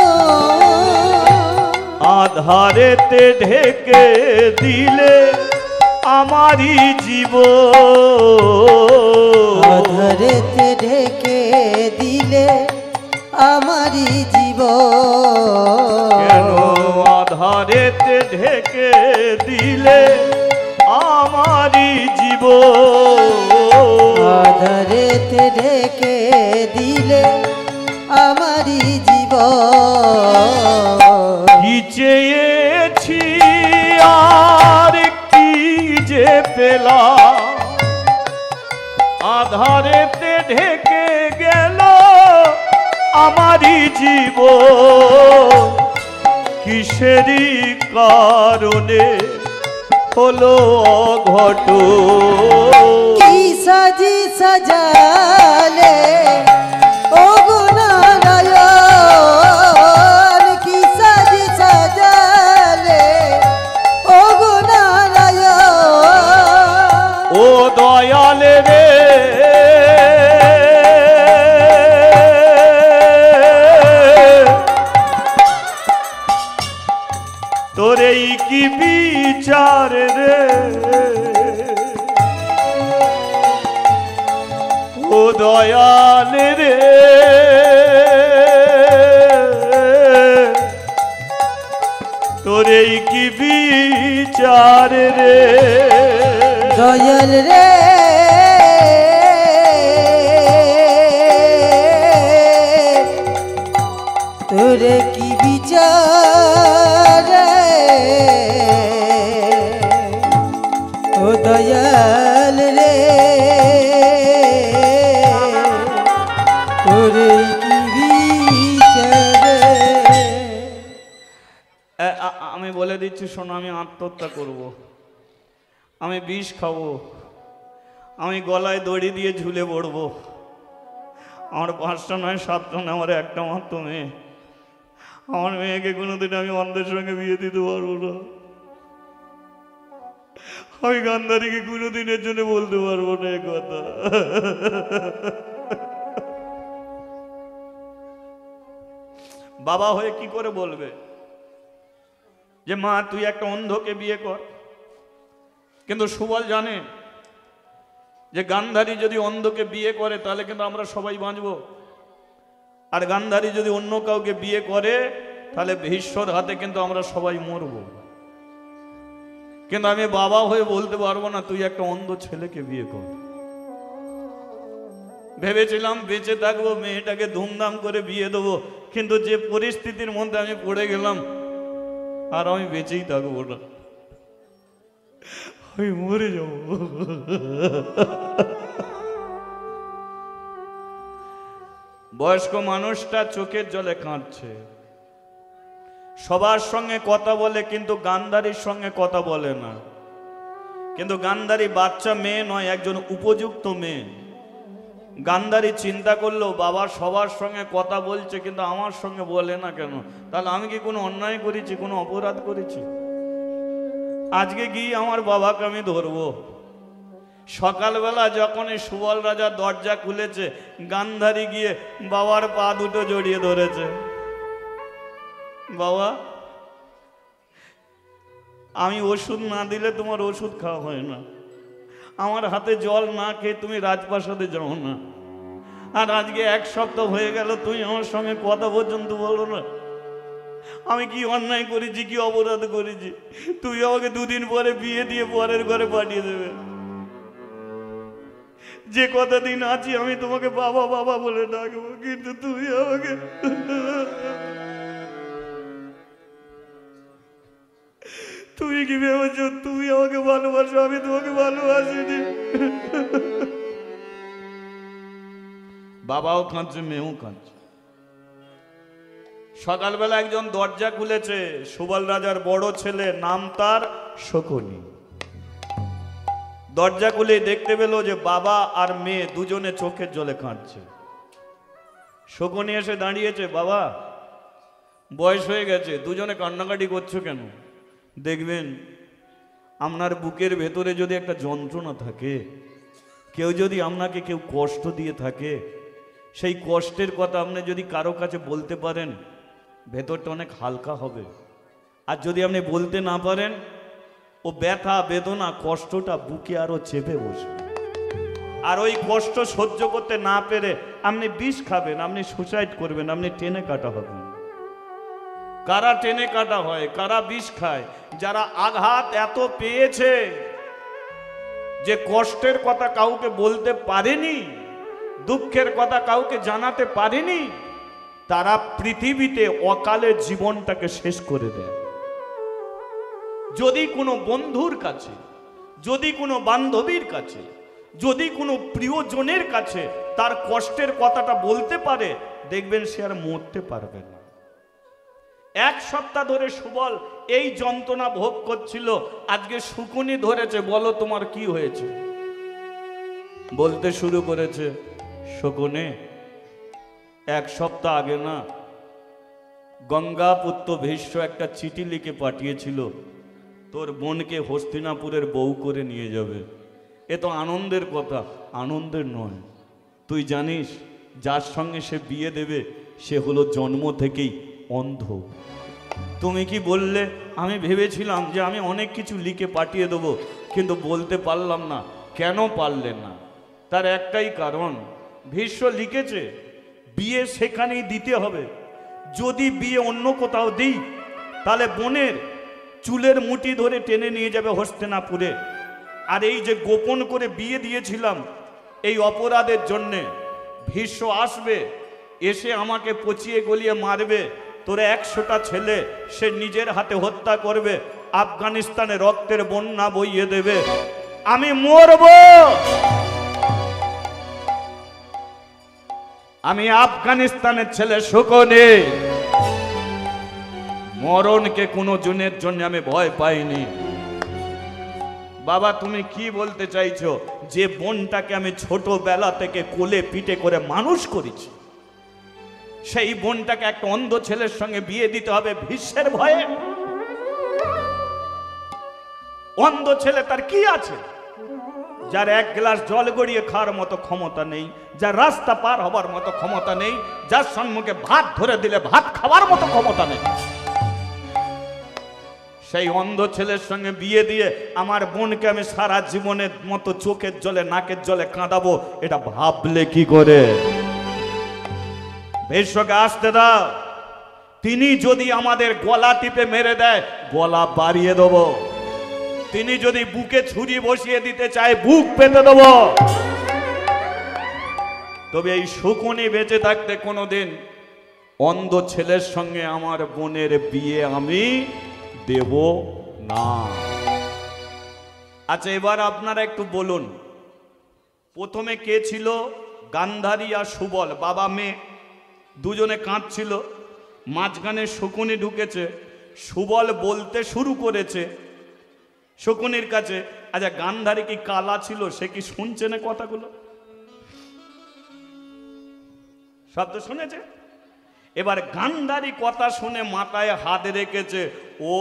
আধারেতে ঢেকে দিলে আমারই জীবন, আধারেতে ঢেকে দিলে আমারই জীবন, কেন আধারেতে ঢেকে দিলে আমারই জীবন, আধারেতে ঢেকে দিলে আমারই জীবন। কি চেয়েছি আর কি যে পেলাম, আধারেতে ঢেকে গেল আমারই জীবন, কিসেরই কারণে হলো অঘটন। কি সাজি সাজালে ও গো নারায়ণ, কি সাজি সাজালে ও গো নারায়ণ। ও দয়াল রে তোর এই কি বিচার রে, ও দয়াল রে তোর এই কি বিচার রে, দয়াল রে তোরে কি বিচার ও দয়াল রে তোরে কি বিচার। আমি বলে দিচ্ছি শোনো, আমি আত্মহত্যা করব, আমি বিষ খাবো, আমি গলায় দড়ি দিয়ে ঝুলে পড়বো। আমার 5টা নয় 7টা নয়, আমার একটা মাত্র মেয়ে। আমার মেয়েকে কোনোদিন আমি অন্ধের সঙ্গে বিয়ে দিতে পারবো না। আমি গান্ধারীকে কোনোদিনের জন্য বলতে পারবো না এ কথা। বাবা হয়ে কি করে বলবে যে মা তুই একটা অন্ধকে বিয়ে কর? কিন্তু সুবল জানে যে গান্ধারী যদি অন্ধকে বিয়ে করে তাহলে কিন্তু আমরা সবাই বাঁচবো, আর গান্ধারী যদি অন্য কাউকে বিয়ে করে তাহলে ভীষ্মর হাতে কিন্তু আমরা সবাই মরব। কিন্তু আমি বাবা হয়ে বলতে পারবো না তুই একটা অন্ধ ছেলেকে বিয়ে কর। ভেবেছিলাম বেঁচে থাকবো, মেয়েটাকে ধুমধাম করে বিয়ে দেবো, কিন্তু যে পরিস্থিতির মধ্যে আমি পড়ে গেলাম আর আমি বেঁচেই থাকবো না, আমি মরে যাব। বয়স্ক মানুষটা চোখের জলে কাঁদছে, সবার সঙ্গে কথা বলে কিন্তু গান্ধারীর সঙ্গে কথা বলে না। কিন্তু গান্ধারী বাচ্চা মেয়ে নয়, একজন উপযুক্ত মেয়ে। গান্ধারী চিন্তা করলো বাবা সবার সঙ্গে কথা বলছে কিন্তু আমার সঙ্গে বলে না কেন? তাহলে আমি কি কোনো অন্যায় করেছি, কোনো অপরাধ করেছি? আজকে গিয়ে আমার বাবাকে আমি ধরবো। সকালবেলা যখন এই সুবল রাজা দরজা খুলেছে, গান্ধারী গিয়ে বাবার পা দুটো জড়িয়ে ধরেছে। বাবা, আমি ওষুধ না দিলে তোমার ওষুধ খাওয়া হয় না, আমার হাতে জল না খেয়ে তুমি রাজপ্রাসাদে যাও না, আর আজকে 1 সপ্তাহ হয়ে গেল তুই আমার সঙ্গে কথা পর্যন্ত বলো না। আমি কি অন্যায় করেছি, কি অপরাধ করেছি? তুই আমাকে 2 দিন পরে বিয়ে দিয়ে পরের ঘরে পাঠিয়ে দেবে। যে কত দিন আছি আমি তোমাকে বাবা বাবা বলে ডাকবো, কিন্তু তুই আমাকে তুমি কি ভেবেছ তুমি আমাকে ভালোবাসো? আমি তোমাকে ভালোবাসিনি। বাবাও কাঁদছে, মেয়েও কাঁদছে। সকালবেলা একজন দরজা খুলেছে, সুবল রাজার বড় ছেলে, নাম তার শকুনি। দরজা খুলে দেখতে পেল যে বাবা আর মেয়ে দুজনে চোখের জলে কাঁদছে। শকুনি এসে দাঁড়িয়েছে, বাবা বয়স হয়ে গেছে, দুজনে কান্নাকাটি করছো কেন? দেখবেন আপনার বুকের ভেতরে যদি একটা যন্ত্রণা থাকে, কেউ যদি আপনাকে কেউ কষ্ট দিয়ে থাকে, সেই কষ্টের কথা আপনি যদি কারো কাছে বলতে পারেন ভেতরটা অনেক হালকা হবে। আর যদি আপনি বলতে না পারেন, ও ব্যথা বেদনা কষ্টটা বুকে আরো চেপে বসবে। আর ওই কষ্ট সহ্য করতে না পেরে আপনি বিষ খাবেন, আপনি সুসাইড করবেন, আপনি টেনে কাটা হবেন। কারা টেনে কাটা হয়, কারা বিষ খায়? যারা আঘাত এত পেয়েছে যে কষ্টের কথা কাউকে বলতে পারেনি, দুঃখের কথা কাউকে জানাতে পারেনি, তারা পৃথিবীতে অকালে জীবনটাকে শেষ করে দেয়। যদি কোনো বন্ধুর কাছে, যদি কোনো বান্ধবীর কাছে, যদি কোনো প্রিয়জনের কাছে তার কষ্টের কথাটা বলতে পারে, দেখবেন সে আর মরতে পারবে না। এক সপ্তাহ ধরে সুবল এই যন্ত্রণা ভোগ করছিল, আজকে শুকুনি ধরেছে। বলো তোমার কি হয়েছে? বলতে শুরু করেছে, শকুনে এক সপ্তাহ আগে না গঙ্গাপুত্র ভীষ্ম একটা চিঠি লিখে পাঠিয়েছিল, তোর বোনকে হস্তিনাপুরের বউ করে নিয়ে যাবে। এ তো আনন্দের কথা। আনন্দের নয়, তুই জানিস যার সঙ্গে সে বিয়ে দেবে সে হলো জন্ম থেকেই অন্ধ। তুমি কি বললে? আমি ভেবেছিলাম যে আমি অনেক কিছু লিখে পাঠিয়ে দেবো, কিন্তু বলতে পারলাম না। কেন পারলেন না? তার একটাই কারণ, ভীষ্ম লিখেছে বিয়ে সেখানেই দিতে হবে। যদি বিয়ে অন্য কোথাও দিই তাহলে বোনের চুলের মুঠি ধরে টেনে নিয়ে যাবে হস্তিনাপুরে। আর এই যে গোপন করে বিয়ে দিয়েছিলাম, এই অপরাধের জন্যে ভীষ্ম আসবে, এসে আমাকে পচিয়ে গলিয়ে মারবে। তোরে 100টা ছেলে সে নিজের হাতে হত্যা করবে, আফগানিস্তানে রক্তের বন্যা বইয়ে দেবে, আমি মরব। আমি আফগানিস্তানের ছেলে শকুনে, মরণকে কোনো জনের জন্য আমি ভয় পাইনি। বাবা তুমি কি বলতে চাইছো? যে বোনটাকে আমি ছোটবেলা থেকে কোলে পিঠে করে মানুষ করেছি, সেই বোনটাকে একটা অন্ধ ছেলের সঙ্গে বিয়ে দিতে হবে ভীষ্মের ভয়ে? অন্ধ ছেলে তার কি আছে? যার 1 গ্লাস জল গড়িয়ে খাওয়ার মতো ক্ষমতা নেই, যার রাস্তা পার হবার মতো ক্ষমতা নেই, যার সম্মুখে ভাত ধরে দিলে ভাত খাওয়ার মতো ক্ষমতা নেই, সেই অন্ধ ছেলের সঙ্গে বিয়ে দিয়ে আমার বোনকে আমি সারা জীবনের মতো চোখের জলে নাকের জলে কাঁদাবো, এটা ভাবলে কি করে? ভীষ্মকে আসতে দাও। তিনি যদি আমাদের গলা টিপে মেরে দেয়, গলা বাড়িয়ে দেব। তিনি যদি বুকে ছুরি বসিয়ে দিতে চায়, বুক পেতে দেব। তবে এই শকুনি বেঁচে থাকতে কোনোদিন অন্ধ ছেলের সঙ্গে আমার বোনের বিয়ে আমি দেব না। আচ্ছা এবার আপনারা একটু বলুন, প্রথমে কে ছিল? গান্ধারী আর সুবল, বাবা মেয়ে দুজনে কাঁদছিল। মাঝখানে শকুনি ঢুকেছে, সুবল বলতে শুরু করেছে শকুনির কাছে। আচ্ছা গান্ধারী কি কালা ছিল? সে কি শুনছে না কথাগুলো? শব্দ শুনেছে? এবার গান্ধারী কথা শুনে মাথায় হাত রেখেছে, ও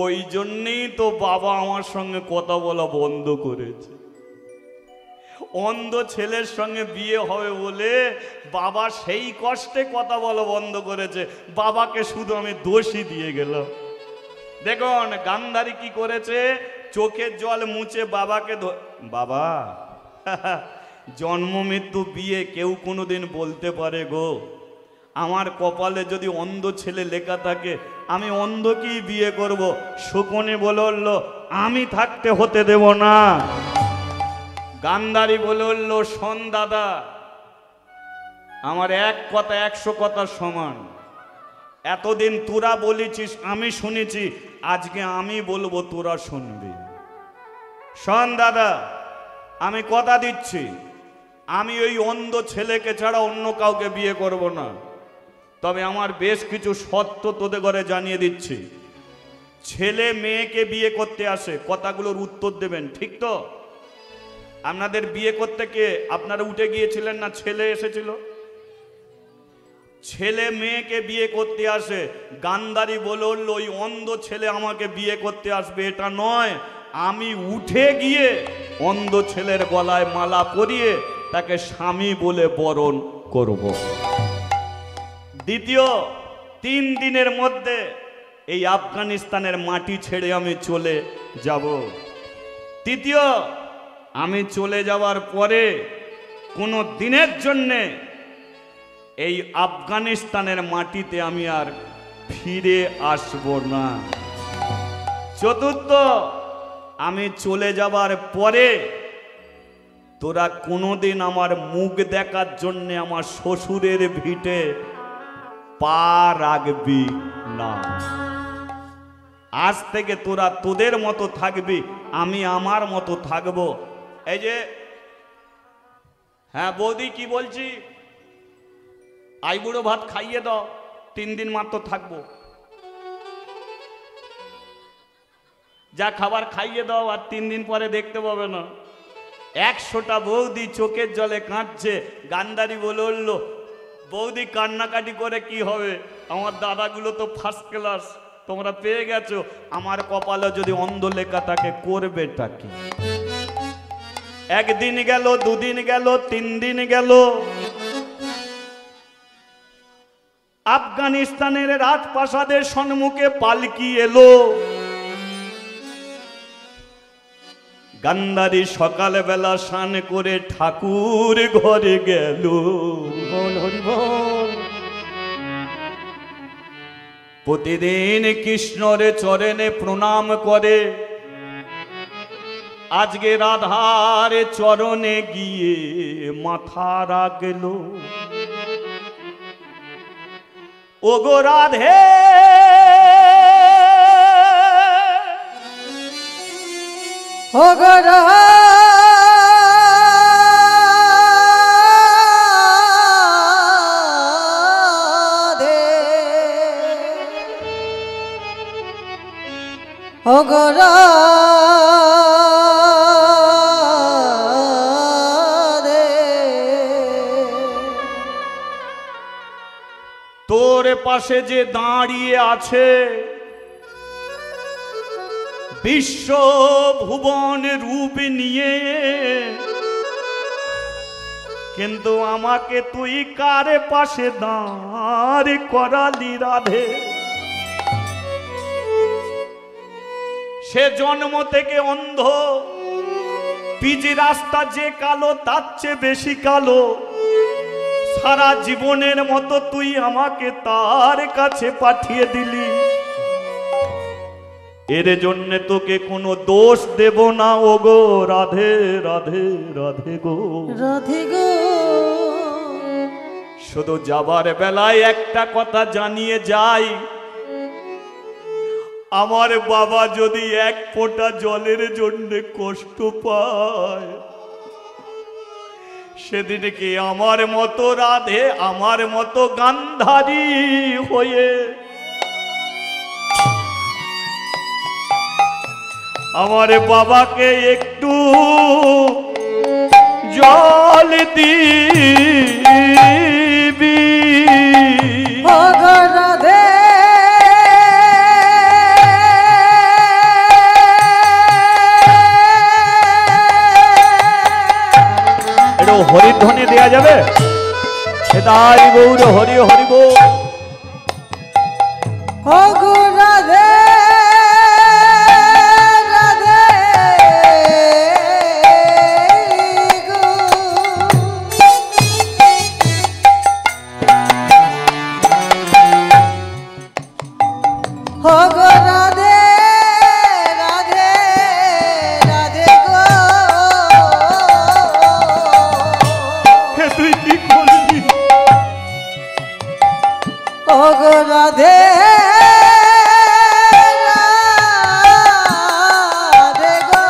ওই জন্যেই তো বাবা আমার সঙ্গে কথা বলা বন্ধ করেছে। অন্ধ ছেলের সঙ্গে বিয়ে হবে বলে বাবা সেই কষ্টে কথা বলা বন্ধ করেছে। বাবাকে শুধু আমি দোষী দিয়ে গেলাম। দেখুন গান্ধারী কি করেছে, চোখের জল মুছে বাবাকে বাবা জন্ম মৃত্যু বিয়ে কেউ কোনোদিন বলতে পারে গো? আমার কপালে যদি অন্ধ ছেলে লেখা থাকে, আমি অন্ধকেই বিয়ে করব। শকুনি বলল আমি থাকতে হতে দেব না। গান্ধারী বলল শোন দাদা, আমার এক কথা 100 কথার সমান। এতদিন তোরা বলেছিস, আমি শুনেছি, আজকে আমি বলবো, তোরা শুনবি। শোন দাদা, আমি কথা দিচ্ছি, আমি ওই অন্ধ ছেলেকে ছাড়া অন্য কাউকে বিয়ে করব না। তবে আমার বেশ কিছু শর্ত তোদের ঘরে জানিয়ে দিচ্ছি। ছেলে মেয়েকে বিয়ে করতে আসে, কথাগুলোর উত্তর দেবেন, ঠিক তো? আপনাদের বিয়ে করতে কে? আপনারা উঠে গিয়েছিলেন না, ছেলে এসেছিল? ছেলে মেয়েকে বিয়ে করতে আসে। গান্ধারী বলল ওই অন্ধ ছেলে আমাকে বিয়ে করতে আসবে এটা নয়, আমি উঠে গিয়ে অন্ধ ছেলের গলায় মালা পরিয়ে তাকে স্বামী বলে বরণ করব। দ্বিতীয় 3 দিনের মধ্যে এই আফগানিস্তানের মাটি ছেড়ে আমি চলে যাব। তৃতীয়, আমি চলে যাওয়ার পরে কোনো দিনের জন্যে এই আফগানিস্তানের মাটিতে আমি আর ফিরে আসব না। চতুর্থ, আমি চলে যাবার পরে তোরা কোনোদিন আমার মুখ দেখার জন্য আমার শ্বশুরের ভিটে পা রাখবি না। আজ থেকে তোরা তোদের মতো থাকবি, আমি আমার মতো থাকবো। এই যে, হ্যাঁ বৌদি কি বলছি, আইবুড়ো ভাত খাইয়ে দাও, 3 দিন মাত্র থাকবো। যা খাবার খাইয়ে দাও, আর 3 দিন পরে দেখতে পাবে না। 100টা বৌদি চোখের জলে কাঁদছে। গান্ধারী বলে উঠল, বৌদি কান্নাকাটি করে কি হবে, আমার দাদাগুলো তো ফার্স্ট ক্লাস, তোমরা পেয়ে গেছো, আমার কপালে যদি অন্ধ লেখা থাকে করবেটা কি? 1 দিন গেল, 2 দিন গেল, 3 দিন গেল, আফগানিস্তানের রাজপ্রাসাদের সম্মুখে পালকি এলো। গান্ধারী সকালবেলা স্নান করে ঠাকুর ঘরে গেল। বল হরি বল। প্রতিদিন কৃষ্ণর চরণে প্রণাম করে, আজকে রাধার চরণে গিয়ে মাথা রাখল। ওগো রাধে, ওগো রাধে, ওগো রাধে, তোর পাশে যে দাঁড়িয়ে আছে বিশ্ব ভুবন রূপ নিয়ে, কিন্তু আমাকে তুই কার পাশে দাঁড় করালি রাধে? সে জন্ম থেকে অন্ধ, পিজি রাস্তা যে কালো তার চেয়ে বেশি কালো, সারা জীবনের মতো তুই আমাকে তার কাছে পাঠিয়ে দিলি। এর জন্য তোকে কোনো দোষ দেব না। ও গো রাধে রাধে রাধে গো, রাধে গো। শুধু যাবার বেলায় একটা কথা জানিয়ে যাই, আমার বাবা যদি 1 ফোঁটা জলের জন্য কষ্ট পায়, সেদিন কি আমার মতো রাধে, আমার মতো গান্ধারী হয়ে আমার বাবাকে একটু জল দিবি। ওগো রাধে, এটা হরিধ্বনি দেয়া যাবে? সেটাই গৌর হরি হরি বল। ওগো রাধে, রাধে গো। ওগো রাধে, রাধে রাধে গো। তুই কি করলি? ওগো রাধে, রাধে গো।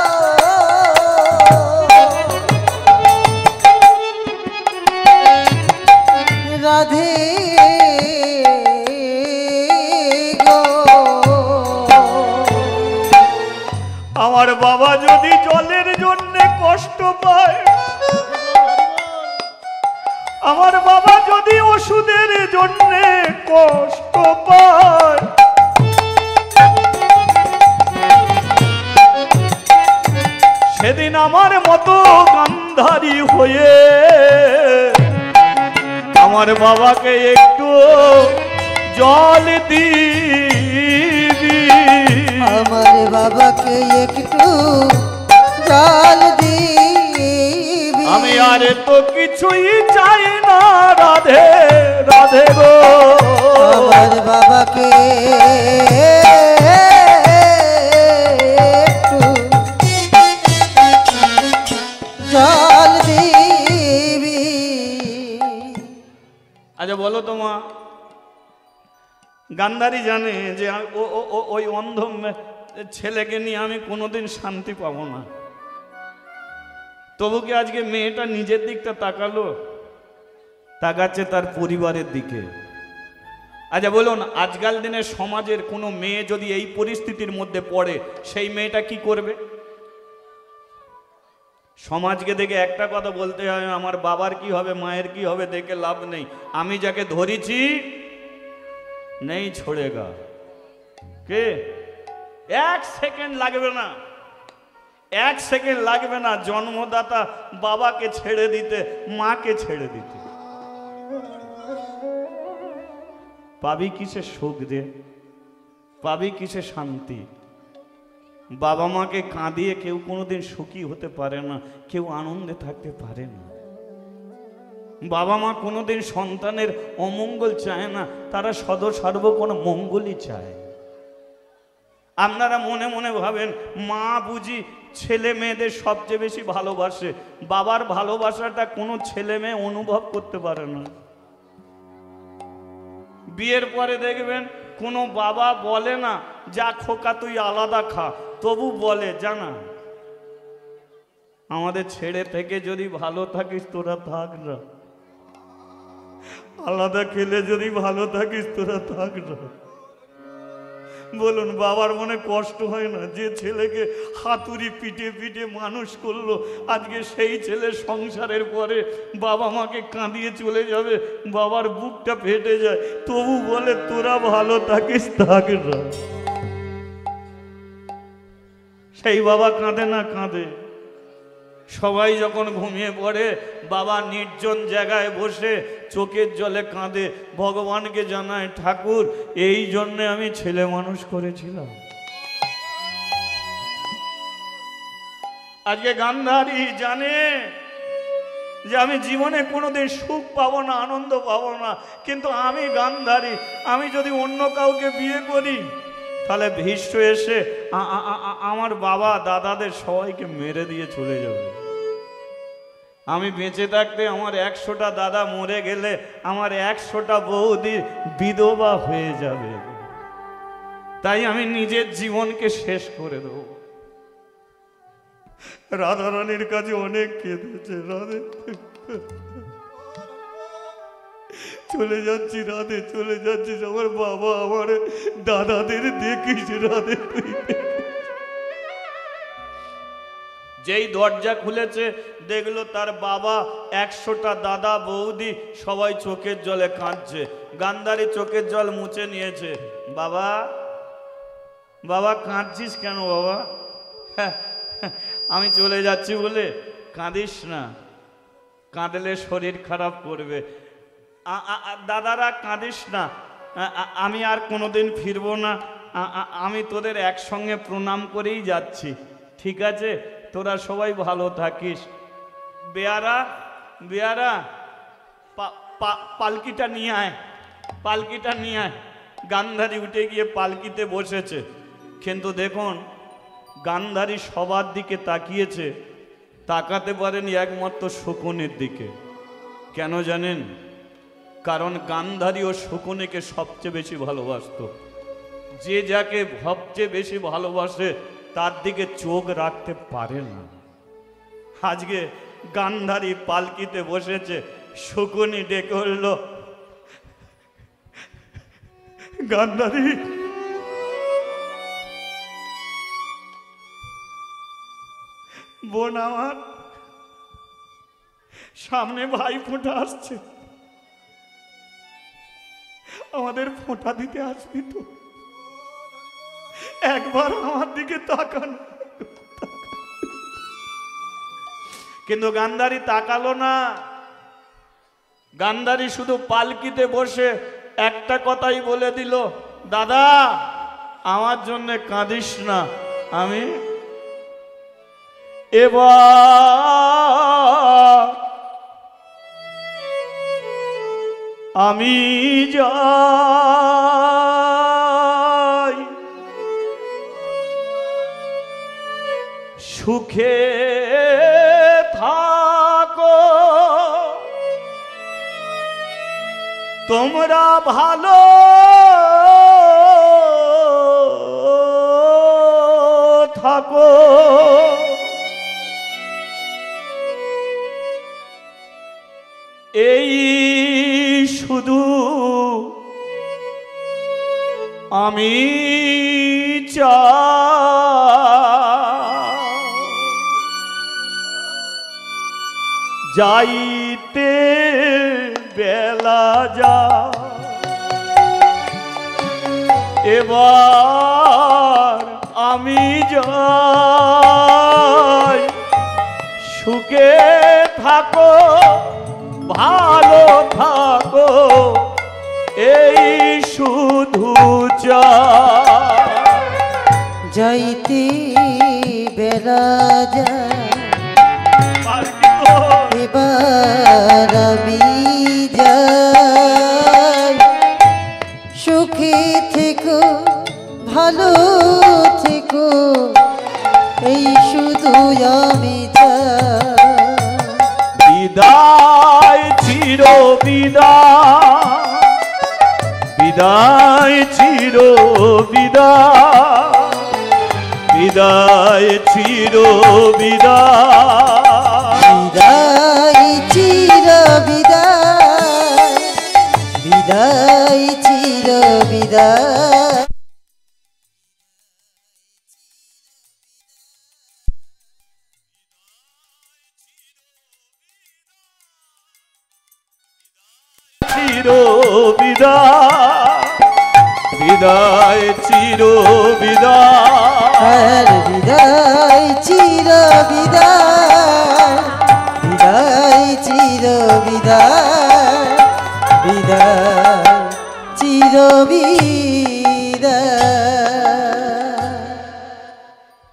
রাধে গো। আমার বাবা যদি জলের জন্য কষ্ট পায়, আমার বাবা যদি ওষুধের জন্য কষ্ট পায়, সেদিন আমার মতো গান্ধারী হয়ে আমার বাবাকে একটু জল দিবি। আমার বাবাকে একটু জল দিবি। আমি আর তো কিছুই চাই না রাধে রাধে গো। আমার বাবাকে একটু জল দিবি। আচ্ছা বলো তো মা, গান্ধারী জানে যে ওই অন্ধ ছেলেকে নিয়ে আমি কোনোদিন শান্তি পাবো না, তবু কি আজকে মেয়েটা নিজের দিকটা তাকালো? তাকাচ্ছে তার পরিবারের দিকে। আচ্ছা বলুন, আজকাল দিনে সমাজের কোনো মেয়ে যদি এই পরিস্থিতির মধ্যে পড়ে, সেই মেয়েটা কি করবে? সমাজকে দেখে একটা কথা বলতে হয়, আমার বাবার কি হবে, মায়ের কি হবে দেখে লাভ নেই, আমি যাকে ধরেছি নেই ছোড়েগা। কে? এক সেকেন্ড লাগবে না, এক সেকেন্ড লাগবে না জন্মদাতা বাবাকে ছেড়ে দিতে, মাকে ছেড়ে দিতে। পাবি কিসে সুখ রে, পাবি কিসে শান্তি? বাবা মাকে কাঁদিয়ে কেউ কোনোদিন সুখী হতে পারে না, কেউ আনন্দে থাকতে পারে না। বাবা মা কোনোদিন সন্তানের অমঙ্গল চায় না, তারা সর্বক্ষণ মঙ্গলই চায়। আপনারা মনে মনে ভাবেন মা বুঝি ছেলে মেয়েদের সবচেয়ে বেশি ভালোবাসে, বাবার ভালোবাসাটা কোনো ছেলে মেয়ে অনুভব করতে পারে না। বিয়ের পরে দেখবেন কোনো বাবা বলে না যা খোকা তুই আলাদা খা, তবু বলে জানা আমাদের ছেড়ে থেকে যদি ভালো থাকিস তোরা থাক না, আলাদা খেলে যদি ভালো থাকিস তোরা থাক না। বলুন বাবার মনে কষ্ট হয় না? যে ছেলেকে হাতুড়ি পিটে পিটে মানুষ করলো, আজকে সেই ছেলে সংসারের পরে বাবা মাকে কাঁদিয়ে চলে যাবে, বাবার বুকটা ফেটে যায়, তবু বলে তোরা ভালো থাকিস থাক না। সেই বাবা কাঁদে না? কাঁদে। সবাই যখন ঘুমিয়ে পড়ে বাবা নির্জন জায়গায় বসে চোখের জলে কাঁদে, ভগবানকে জানায় ঠাকুর এই জন্যে আমি ছেলে মানুষ করেছিলাম। আজকে গান্ধারী জানে যে আমি জীবনে কোনোদিন সুখ পাবো না, আনন্দ পাবো না, কিন্তু আমি গান্ধারী, আমি যদি অন্য কাউকে বিয়ে করি তাহলে ভীষ্ম এসে আমার বাবা দাদাদের সবাইকে মেরে দিয়ে চলে যাবে। আমি বেঁচে থাকতে আমার 100টা দাদা মরে গেলে আমার 100টা বৌদি বিধবা হয়ে যাবে। তাই আমি নিজের জীবনকে শেষ করে দেব। রাধারানীর কাছে অনেক কেঁদেছে, রাধে চলে যাচ্ছি, রাধে চলে যাচ্ছিস, আমার বাবা আমার দাদাদের দেখিস রাধে। যেই দরজা খুলেছে দেখলো তার বাবা 100টা দাদা বৌদি সবাই চোখের জলে কাঁদছে। গান্ধারী চোখের জল মুছে নিয়েছে। বাবা বাবা কাঁদছিস কেন বাবা? আমি চলে যাচ্ছি বলে? কাঁদিস না, কাঁদলে শরীর খারাপ করবে। দাদারা কাঁদিস না, আমি আর কোনোদিন ফিরবো না, আমি তোদের একসঙ্গে প্রণাম করেই যাচ্ছি, ঠিক আছে? তোরা সবাই ভালো থাকিস। বেয়ারা বেয়ারা পালকিটা নিয়ে আয়, পালকিটা নিয়ে আয়। গান্ধারী উঠে গিয়ে পালকিতে বসেছে, কিন্তু দেখুন গান্ধারী সবার দিকে তাকিয়েছে, তাকাতে পারেনি একমাত্র শকুনের দিকে। কেন জানেন? কারণ গান্ধারী ও শকুনিকে সবচেয়ে বেশি ভালোবাসত। যে যাকে সবচেয়ে বেশি ভালোবাসে তার দিকে চোখ রাখতে পারে না। আজকে গান্ধারী পালকিতে বসেছে, শকুনি ডেকে উঠল, গান্ধারী বোন আমার, সামনে ভাই ফোঁটা আসছে, আমাদের ফোঁটা দিতে আসবি তো? একবার আমার দিকে তাকান। কিন্তু গান্ধারী তাকালো না। গান্ধারী শুধু পালকিতে বসে একটা কথাই বলে দিল, দাদা আমার জন্য কাঁদিস না, আমি এবার আমি যাই সুখে থাকো তোমরা ভালো থাকো। এই শুধু আমি চাই যাইতে বেলা যা এবার আমি যাই সুখে থাকো ভালো থাকো এই শুধু চাই যাইতে বেলা যায় এবার আমি যাই সুখে থেকো ভালো থেকো এই শুধু আমি চাই বিদায় চির বিদায় বিদায় চির বিদায় বিদায় চির বিদায় বিদায় চির বিদায় বিদায় চির বিদায় চির বিদায় বিদায় চির বিদায় বিদায় চির বিদায় বিদায় চির বিদায় বিদায় চির বিদায়।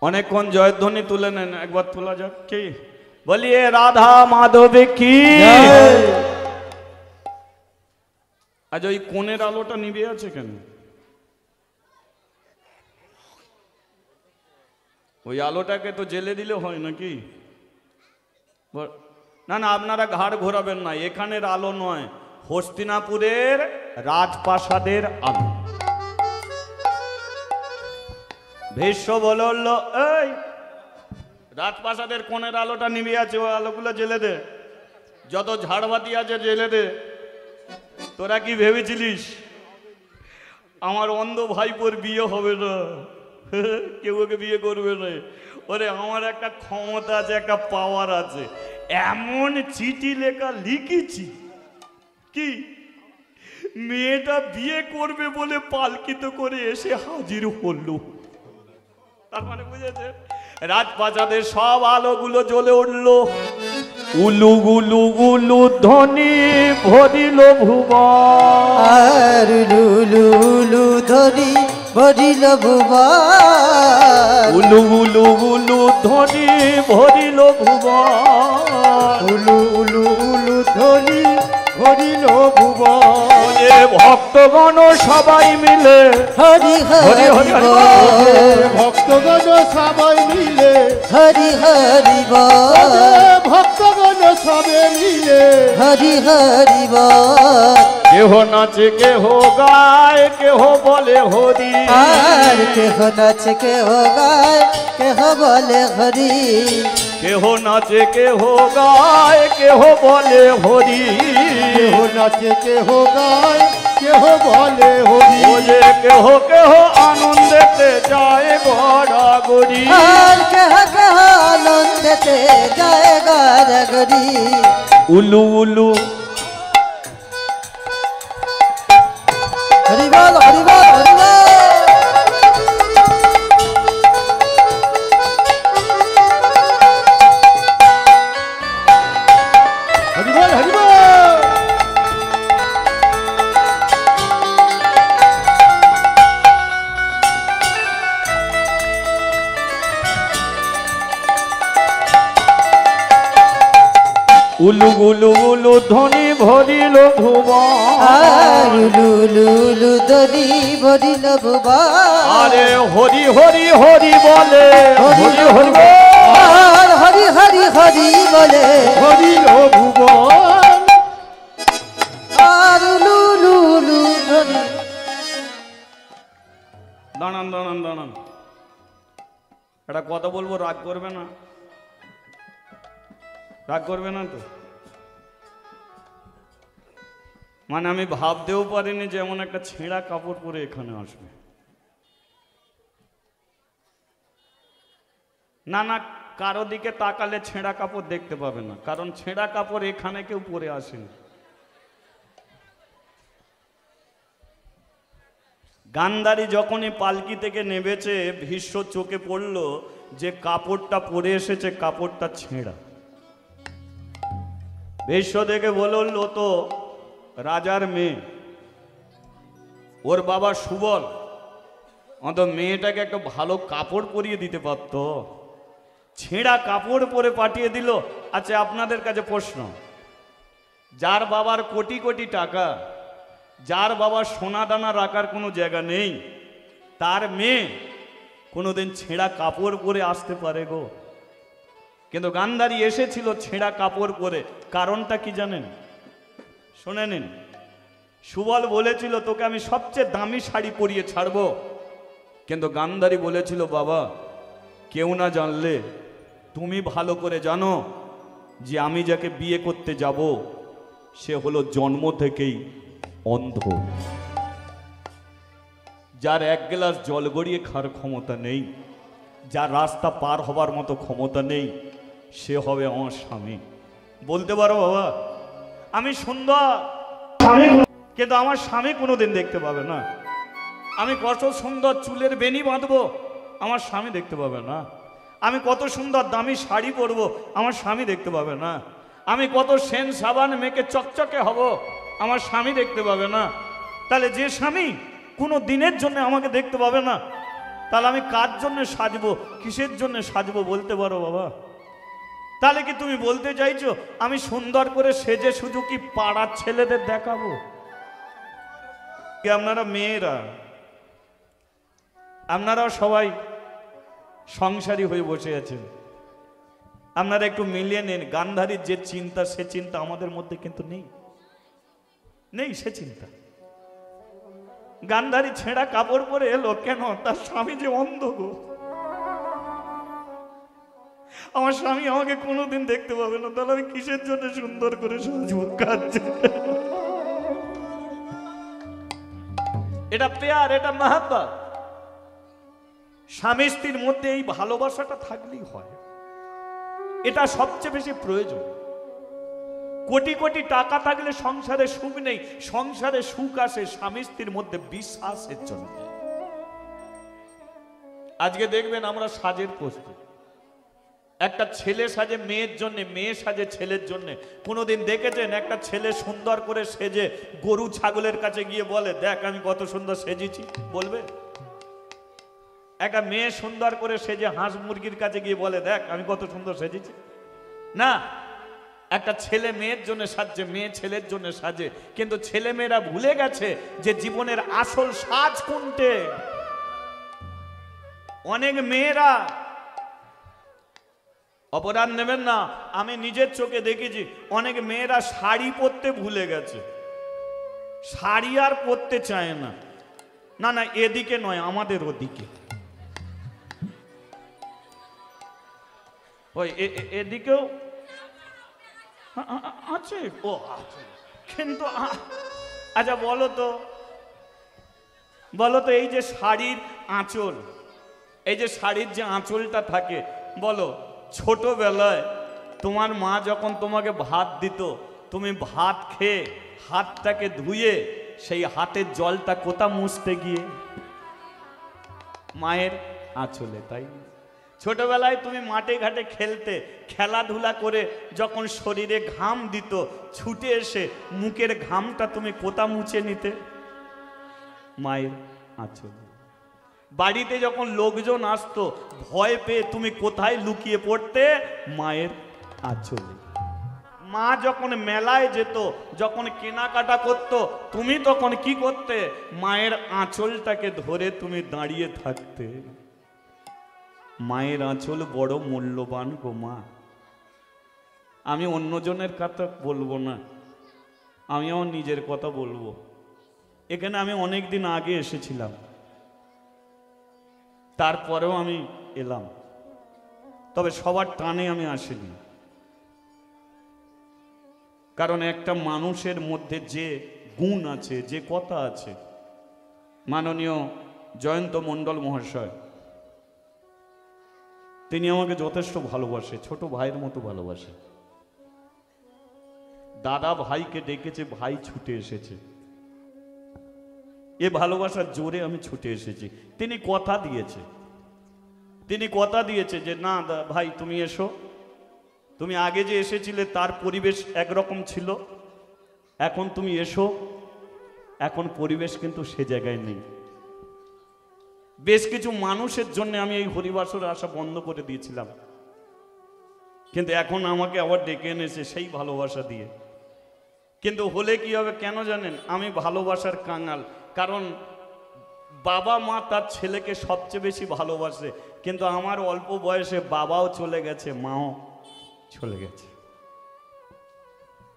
অনেকক্ষণ জয়ধ্বনি তুলে নেন, একবার তোলা যাক কি বলিয়ে রাধা মাধব কি। আজ ওই কোণের আলোটা নিভে আছে কেন? ওই আলোটাকে তো জেলে দিলে হয় নাকি? না না, আপনারা ঘাড় ঘোরাবেন না, এখানের আলো নয়, হস্তিনাপুরের রাজপ্রাসাদের আলো। ভীষ্ম বলল এই রাজপ্রাসাদের কোণের আলোটা নিভে আছে, ওই আলোগুলো জেলে দে, যত ঝাড়বাতি আছে জেলে দে। তোরা কি ভেবেছিলিস আমার অন্ধ ভাইপোর বিয়ে হবে না? কেউ ওকে বিয়ে করবে না। ওরে আমার একটা ক্ষমতা আছে, একটা পাওয়ার আছে, এমন চিঠি লেখা লিখেছি কি মেয়েটা বিয়ে করবে বলে পালকিত করে এসে হাজির হলো। তার মানে বুঝেছে, রাজপ্রাসাদের সব আলোগুলো জ্বলে উঠলো, উলু গুলু গুলু ধ্বনি ভরিল ভুবন, আর লুলু লু ধরি ভরিল ভুবন, উলু গুলু গুলু ধ্বনি ভরিল ভুবন, উলু উলু উলু ধ্বনি ভরিল ভুবন। এ ভক্তগণ সবাই মিলে হরি হরি হরি হরি বল, ভক্তগণ সবাই মিলে হরি হরি বল, ভক্তগণ সবে মিলে হরি হরি বল। কেহ নাচে কেহ গায় কেহ বলে হরি, আর কেহ নাচে কেহ গায় কেহ বলে হরি, কেহ নাচে কেহ গায় কেহ বলে হরি, কেহ নাচে কেহ গায় কেহ বলে হরি। ও যে কেহ কেহ আনন্দেতে যায় গড়াগড়ি, আর কেহ কেহ আনন্দেতে যায় গড়াগড়ি। উলু উলু হরি বল হরি বল হরি বল। হরিবল হরিবল। উলু গুলু গুলু ধ্বনি ভরিল ভুবন আর লুলু দরি ভরিল ভুবন আরে হরি হরি হরি বলে হরি হরি আর হরি হরি হরি বলে হরিল ভুবন আর লুলু দরি। দাঁড়ান দাঁড়ান দাঁড়ান, একটা কথা বলবো, রাগ করবে না? রাগ করবে না তো? মানে আমি ভাবতেও পারিনি যে এমন একটা ছেঁড়া কাপড় পরে এখানে আসবে। না না, কারো দিকে তাকালে ছেঁড়া কাপড় দেখতে পাবে না, কারণ ছেঁড়া কাপড় এখানে কেউ পরে আসেনি। গান্ধারী যখনই পালকি থেকে নেমেছে, ভীষ্ম চোখে পড়ল যে কাপড়টা পরে এসেছে কাপড়টা ছেঁড়া। ভীষ্ম দেখে বলল, তো রাজার মেয়ে, ওর বাবা সুবল, অত মেয়েটাকে একটা ভালো কাপড় পরিয়ে দিতে পারত, ছেঁড়া কাপড় পরে পাঠিয়ে দিল। আচ্ছা, আপনাদের কাছে প্রশ্ন, যার বাবার কোটি কোটি টাকা, যার বাবার সোনা দানা রাখার কোনো জায়গা নেই, তার মেয়ে কোনোদিন ছেঁড়া কাপড় পরে আসতে পারে গো? কিন্তু গান্ধারী এসেছিল ছেঁড়া কাপড় পরে। কারণটা কি জানেন? শুনে নিন। সুবল বলেছিল, তোকে আমি সবচেয়ে দামি শাড়ি পরিয়ে ছাড়বো, কিন্তু গান্ধারী বলেছিল, বাবা, কেউ না জানলে তুমি ভালো করে জানো যে আমি যাকে বিয়ে করতে যাব সে হলো জন্ম থেকেই অন্ধ, যার এক গ্লাস জল গড়িয়ে খাওয়ার ক্ষমতা নেই, যার রাস্তা পার হবার মতো ক্ষমতা নেই, সে হবে আমার স্বামী। বলতে পারো, বাবা, আমি সুন্দর, কিন্তু আমার স্বামী কোনোদিন দেখতে পাবে না। আমি কত সুন্দর চুলের বেনি বাঁধবো, আমার স্বামী দেখতে পাবে না। আমি কত সুন্দর দামি শাড়ি পরবো, আমার স্বামী দেখতে পাবে না। আমি কত সেন সাবান মেখে চকচকে হব, আমার স্বামী দেখতে পাবে না। তাহলে যে স্বামী কোনো দিনের জন্য আমাকে দেখতে পাবে না, তাহলে আমি কার জন্য সাজবো, কিসের জন্য সাজবো? বলতে পারো, বাবা? তাহলে কি তুমি বলতে চাইছো আমি সুন্দর করে সেজে শুধু কি পাড়ার ছেলেদের দেখাবো? কি আপনারা মেয়েরা, আপনারাও সবাই সংসারী হয়ে বসে আছেন, আপনারা একটু মিলিয়ে নিন। গান্ধারীর যে চিন্তা, সে চিন্তা আমাদের মধ্যে কিন্তু নেই, নেই সে চিন্তা। গান্ধারী ছেঁড়া কাপড় পরে এলো কেন? তার স্বামী যে অন্ধ গো। আমার স্বামী আমাকে কোনোদিন দেখতে পাবে না, তাহলে আমি কিসের জন্য সুন্দর করে সাজবো? এটা প্যার, এটা মাহাব্বত। স্বামী স্ত্রীর মধ্যে এই ভালোবাসাটা থাকলেই হয়, এটা সবচেয়ে বেশি প্রয়োজন। কোটি কোটি টাকা থাকলে সংসারে সুখ নেই, সংসারে সুখ আসে স্বামী স্ত্রীর মধ্যে বিশ্বাসের জন্য। আজকে দেখবেন আমরা সাজের প্রস্তুত, একটা ছেলে সাজে মেয়ের জন্য, মেয়ে সাজে ছেলের জন্য। কোনোদিন দেখেছেন একটা ছেলে সুন্দর করে সেজে গরু ছাগলের কাছে গিয়ে বলে, দেখ আমি কত সুন্দর সেজেছি? বলবে? একটা মেয়ে সুন্দর করে সেজে হাঁস মুরগির কাছে গিয়ে বলে, দেখ আমি কত সুন্দর সেজেছি? না, একটা ছেলে মেয়ের জন্য সাজছে, মেয়ে ছেলের জন্য সাজে। কিন্তু ছেলে মেয়েরা ভুলে গেছে যে জীবনের আসল সাজ কোনটে। অনেক মেয়েরা, অপরাধ নেবেন না, আমি নিজের চোখে দেখেছি, অনেক মেয়েরা শাড়ি পরতে ভুলে গেছে, শাড়ি আর পরতে চায় না। না না, এদিকে নয়, আমাদের ওদিকে, ওই এদিকেও আছে। ও আছে, কিন্তু আচ্ছা বলো তো, বলো তো, এই যে শাড়ির আঁচল, এই যে শাড়ির যে আঁচলটা থাকে, বলো ছোটবেলায় তোমার মা যখন তোমাকে ভাত দিত, তুমি ভাত খেয়ে হাতটাকে ধুয়ে সেই হাতের জলটা কোথা মুছতে গিয়ে? মায়ের আঁচলে, তাই? ছোটবেলায় তুমি মাঠে ঘাটে খেলতে, খেলাধুলা করে যখন শরীরে ঘাম দিত, ছুটে এসে মুখের ঘামটা তুমি কোথা মুছে নিতে? মায়ের আঁচলে। বাড়িতে যখন লোকজন আসতো, ভয় পেয়ে তুমি কোথায় লুকিয়ে পড়তে? মায়ের আঁচলে। মা যখন মেলায় যেত, যখন কেনাকাটা করত, তুমি তখন কি করতে? মায়ের আঁচলটাকে ধরে তুমি দাঁড়িয়ে থাকতে। মায়ের আঁচল বড় মূল্যবান গো মা। আমি অন্যজনের কথা বলবো না, আমি আমার নিজের কথা বলবো। এখানে আমি অনেক দিন আগে এসেছিলাম, তারপরেও আমি এলাম, তবে সবার টানে আমি আসিনি। কারণ একটা মানুষের মধ্যে যে গুণ আছে, যে কথা আছে, মাননীয় জয়ন্ত মণ্ডল মহাশয় তিনি আমাকে যথেষ্ট ভালোবাসে, ছোট ভাইয়ের মতো ভালোবাসে। দাদা ভাইকে ডেকেছে, ভাই ছুটে এসেছে। এ ভালোবাসার জোরে আমি ছুটে এসেছি। তিনি কথা দিয়েছে যে না ভাই তুমি এসো, তুমি আগে যে এসেছিলে তার পরিবেশ একরকম ছিল, এখন তুমি এসো, এখন পরিবেশ কিন্তু সে জায়গায় নেই। বেশ কিছু মানুষের জন্য আমি এই হরিবাসরে আসা বন্ধ করে দিয়েছিলাম, কিন্তু এখন আমাকে আবার ডেকে এনেছে সেই ভালোবাসা দিয়ে। কিন্তু হলে কি হবে কেন জানেন? আমি ভালোবাসার কাঙাল। কারণ বাবা মা তার ছেলেকে সবচেয়ে বেশি ভালোবাসে, কিন্তু আমার অল্প বয়সে বাবাও চলে গেছে, মাও চলে গেছে।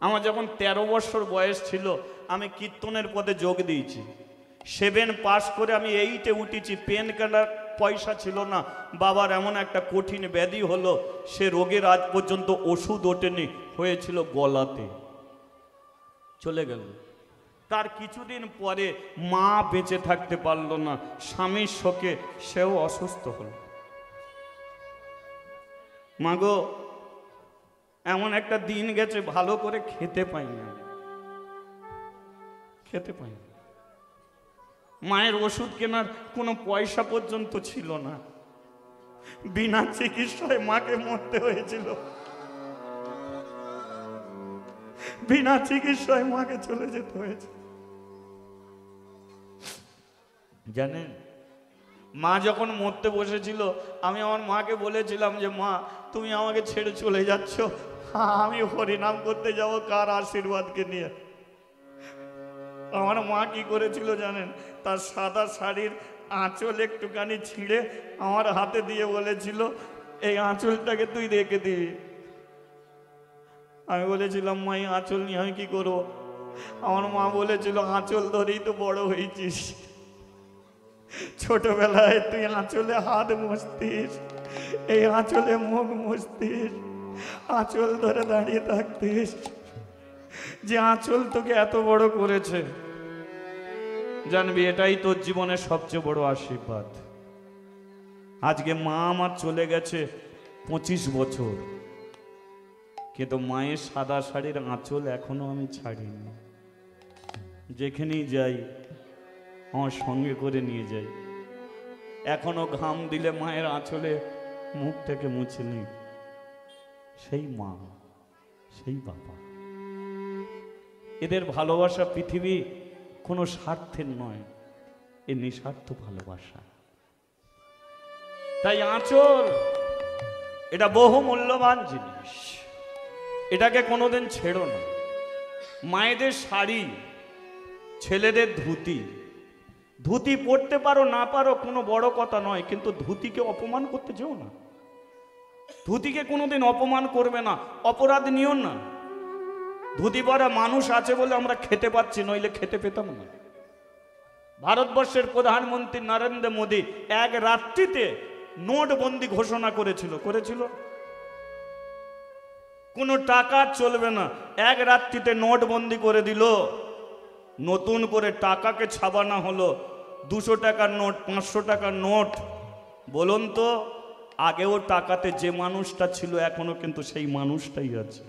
আমার যখন 13 বছর বয়স ছিল আমি কীর্তনের পদে যোগ দিয়েছি। 7 পাস করে আমি 8-এ উঠেছি। পেন কেনার পয়সা ছিল না। বাবার এমন একটা কঠিন ব্যাধি হলো, সে রোগের আজ পর্যন্ত ওষুধ ওঠেনি, হয়েছিল গলাতে, চলে গেল। তার কিছুদিন পরে মা বেঁচে থাকতে পারলো না, স্বামীর শোকে সেও অসুস্থ হল। মাগো, এমন একটা দিন গেছে ভালো করে খেতে পাই না। মায়ের ওষুধ কেনার কোনো পয়সা পর্যন্ত ছিল না। বিনা চিকিৎসায় মাকে মরতে হয়েছিল, বিনা চিকিৎসায় মাকে চলে যেতে হয়েছে। জানেন, মা যখন মরতে বসেছিল আমি আমার মাকে বলেছিলাম যে মা তুমি আমাকে ছেড়ে চলে যাচ্ছ, আমি হরিনাম করতে যাব কার আশীর্বাদকে নিয়ে। আমার মা কি করেছিল জানেন? তার সাদা শাড়ির আঁচল একটুখানি ছিঁড়ে আমার হাতে দিয়ে বলেছিল এই আঁচলটাকে তুই রেখে দিবি। আমি বলেছিলাম মা এই আঁচল নিয়ে আমি কি করবো? আমার মা বলেছিল আঁচল ধরেই তো বড় হয়েছিস, ছোটবেলায় তুই আঁচলে হাত মুছতিস, এই আঁচলে মুখ মুছতিস, আঁচল ধরে দাঁড়িয়ে থাকতিস, যে আঁচল তোকে এত বড় করেছে, জানবি এটাই তোর জীবনের সবচেয়ে বড় আশীর্বাদ। আজকে মা আমার চলে গেছে 25 বছর, কিন্তু মায়ের সাদা শাড়ির আঁচল এখনো আমি ছাড়িনি। যেখানেই যাই আমার সঙ্গে করে নিয়ে যাই। এখনো ঘাম দিলে মায়ের আঁচলে মুখ থেকে মুছে নিই। সেই মা, সেই বাবা, এদের ভালোবাসা পৃথিবী কোনো স্বার্থের নয়, এ নিঃস্বার্থ ভালোবাসা। তাই আঁচল এটা বহু মূল্যবান জিনিস, এটাকে কোনোদিন ছেড়ো না। মায়েদের শাড়ি, ছেলেদের ধুতি, ধুতি পরতে পারো না পারো কোনো বড় কথা নয়, কিন্তু ধুতিকে অপমান করতে যেও না। ধুতিকে কোনোদিন অপমান করবে না, অপরাধ নিও না। ধুতি পরা মানুষ আছে বলে আমরা খেতে পাচ্ছি, নইলে খেতে পেতাম না। ভারতবর্ষের প্রধানমন্ত্রী নরেন্দ্র মোদী এক রাত্রিতে নোটবন্দি ঘোষণা করেছিল। কোনো টাকা চলবে না, এক রাত্রিতে নোটবন্দি করে দিল। নতুন করে টাকাকে ছাপানো হলো, 200 টাকার নোট, 500 টাকার নোট। বলুন তো, আগেও টাকাতে যে মানুষটা ছিল এখনো কিন্তু সেই মানুষটাই আছে।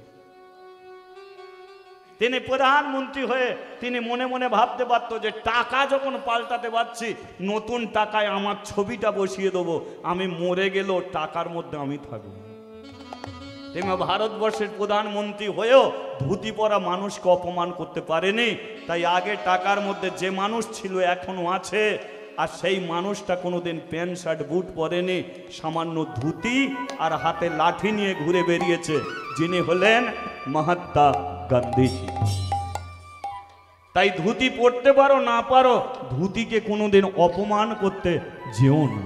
তিনি প্রধানমন্ত্রী হয়ে তিনি মনে মনে ভাবতে পারতো যে টাকা যখন পাল্টাতে পারছি, নতুন টাকায় আমার ছবিটা বসিয়ে দেবো, আমি মরে গেলেও টাকার মধ্যে আমি থাকবো। তিনি ভারতবর্ষের প্রধানমন্ত্রী হয়েও ধুতি পরা মানুষকে অপমান করতে পারেনি। তাই আগে টাকার মধ্যে যে মানুষ ছিল এখনো আছে, আর সেই মানুষটা কোনোদিন প্যান্ট শার্ট বুট পরেনি, সামান্য ধুতি আর হাতে লাঠি নিয়ে ঘুরে বেরিয়েছে, যিনি হলেন মহাত্মা গান্ধীজি। তাই ধুতি পরতে পারো না পারো, ধুতিকে কোনোদিন অপমান করতে যেও না।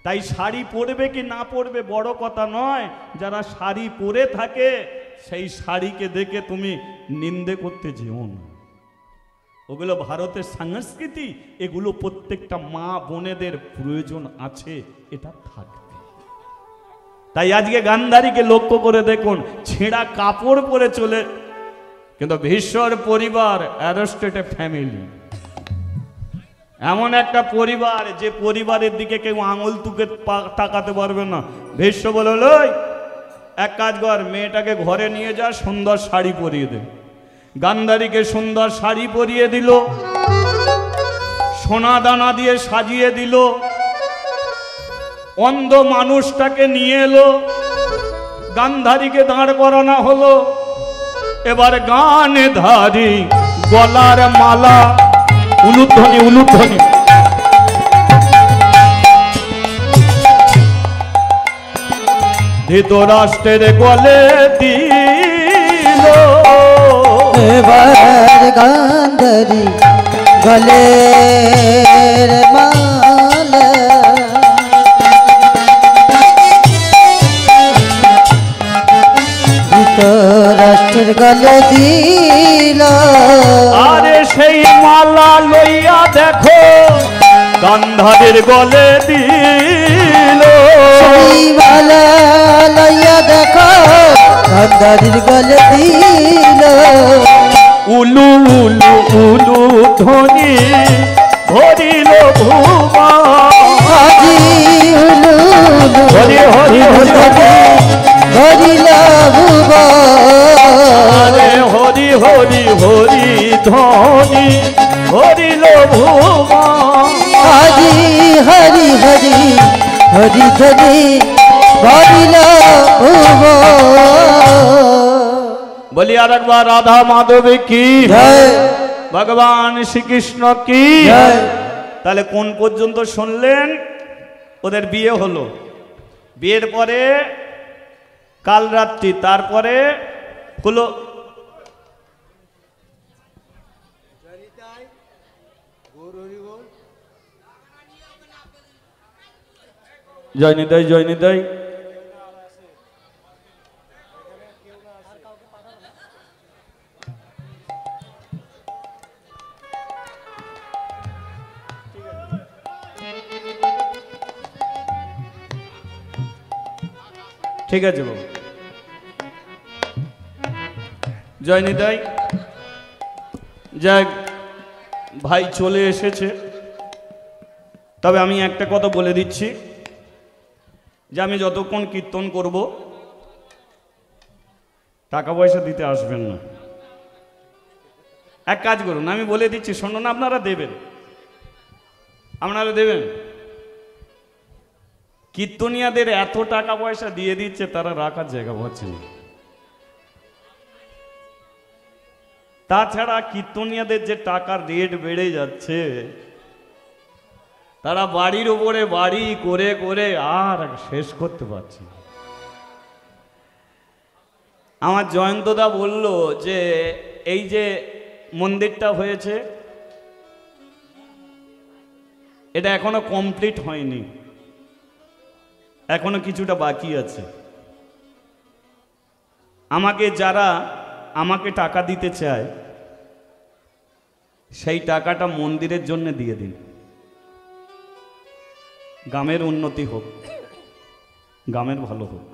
তাই শাড়ি পরবে কি না পরবে বড় কথা নয়, যারা শাড়ি পরে থাকে সেই শাড়িকে দেখে তুমি নিন্দে করতে যেও না। ওগুলো ভারতের সংস্কৃতি, এগুলো প্রত্যেকটা মা বোনেদের প্রয়োজন আছে, এটা থাকবে। তাই আজকে গান্ধারীকে লক্ষ্য করে দেখুন, ছেঁড়া কাপড় পরে চলে, কিন্তু ভীষ্মর পরিবার অ্যারেস্টেড ফ্যামিলি, এমন একটা পরিবার যে পরিবারের দিকে কেউ আঙুল তুকে তাকাতে পারবে না। ভীষ্ম বলে, লই এক কাজ কর, মেয়েটাকে ঘরে নিয়ে যা, সুন্দর শাড়ি পরিয়ে দে। গান্ধারীকে সুন্দর শাড়ি পরিয়ে দিল, সোনা দানা দিয়ে সাজিয়ে দিল, অন্ধ মানুষটাকে নিয়ে এলো, গান্ধারীকে দাঁড় করানো হলো। এবার গানে ধারি গলার মালা, উলুধ্বনি উলুধ্বনি, ধৃতরাষ্ট্রের গলে দিল। এবার গান্ধারী গলের মালা, ধৃতরাষ্ট্রের গলে দিল। আরে সেই মালা লইয়া দেখো গান্ধারীর গলে দিল। সেই মালা লইয়া দেখো গান্ধারীর গলে দিল। উলু উলু উলু ধ্বনি ধরিল ভুবা। আজি উলু উলু হরি হরি হরি ধরিল ভুবা। আরে হরি হরি হরি ধ্বনি ধরিল ভুবা। আজি হরি হরি হরি ধ্বনি ধরিল ভুবা। বলি আর একবার রাধা মাধবী কি জয়, ভগবান শ্রীকৃষ্ণ কি জয়। তাহলে কোন পর্যন্ত শুনলেন? ওদের বিয়ে হলো, বিয়ের পরে কাল রাত্রি, তারপরে হলো জয়নিতাই জয়নিতাই। ঠিক আছে বাবু, জয়নিতাই। যাক, ভাই চলে এসেছে। তবে আমি একটা কথা বলে দিচ্ছি, যে আমি যতক্ষণ কীর্তন করব টাকা পয়সা দিতে আসবেন না। এক কাজ করুন, আমি বলে দিচ্ছি, শুনুন, আপনারা দেবেন, আপনারা দেবেন। কীর্তনিয়াদের এত টাকা পয়সা দিয়ে দিচ্ছে, তারা রাখার জায়গা পাচ্ছে না। তাছাড়া কীর্তনিয়াদের যে টাকার রেট বেড়ে যাচ্ছে, তারা বাড়ির উপরে বাড়ি করে করে আর শেষ করতে পারছে না। আমার জয়ন্তদা বলল যে এই যে মন্দিরটা হয়েছে, এটা এখনো কমপ্লিট হয়নি, এখনো কিছুটা বাকি আছে। যারা আমাকে টাকা দিতে চায়, সেই টাকাটা মন্দিরের জন্য দিয়ে দিন। গ্রামের উন্নতি হোক, গ্রামের ভালো হোক।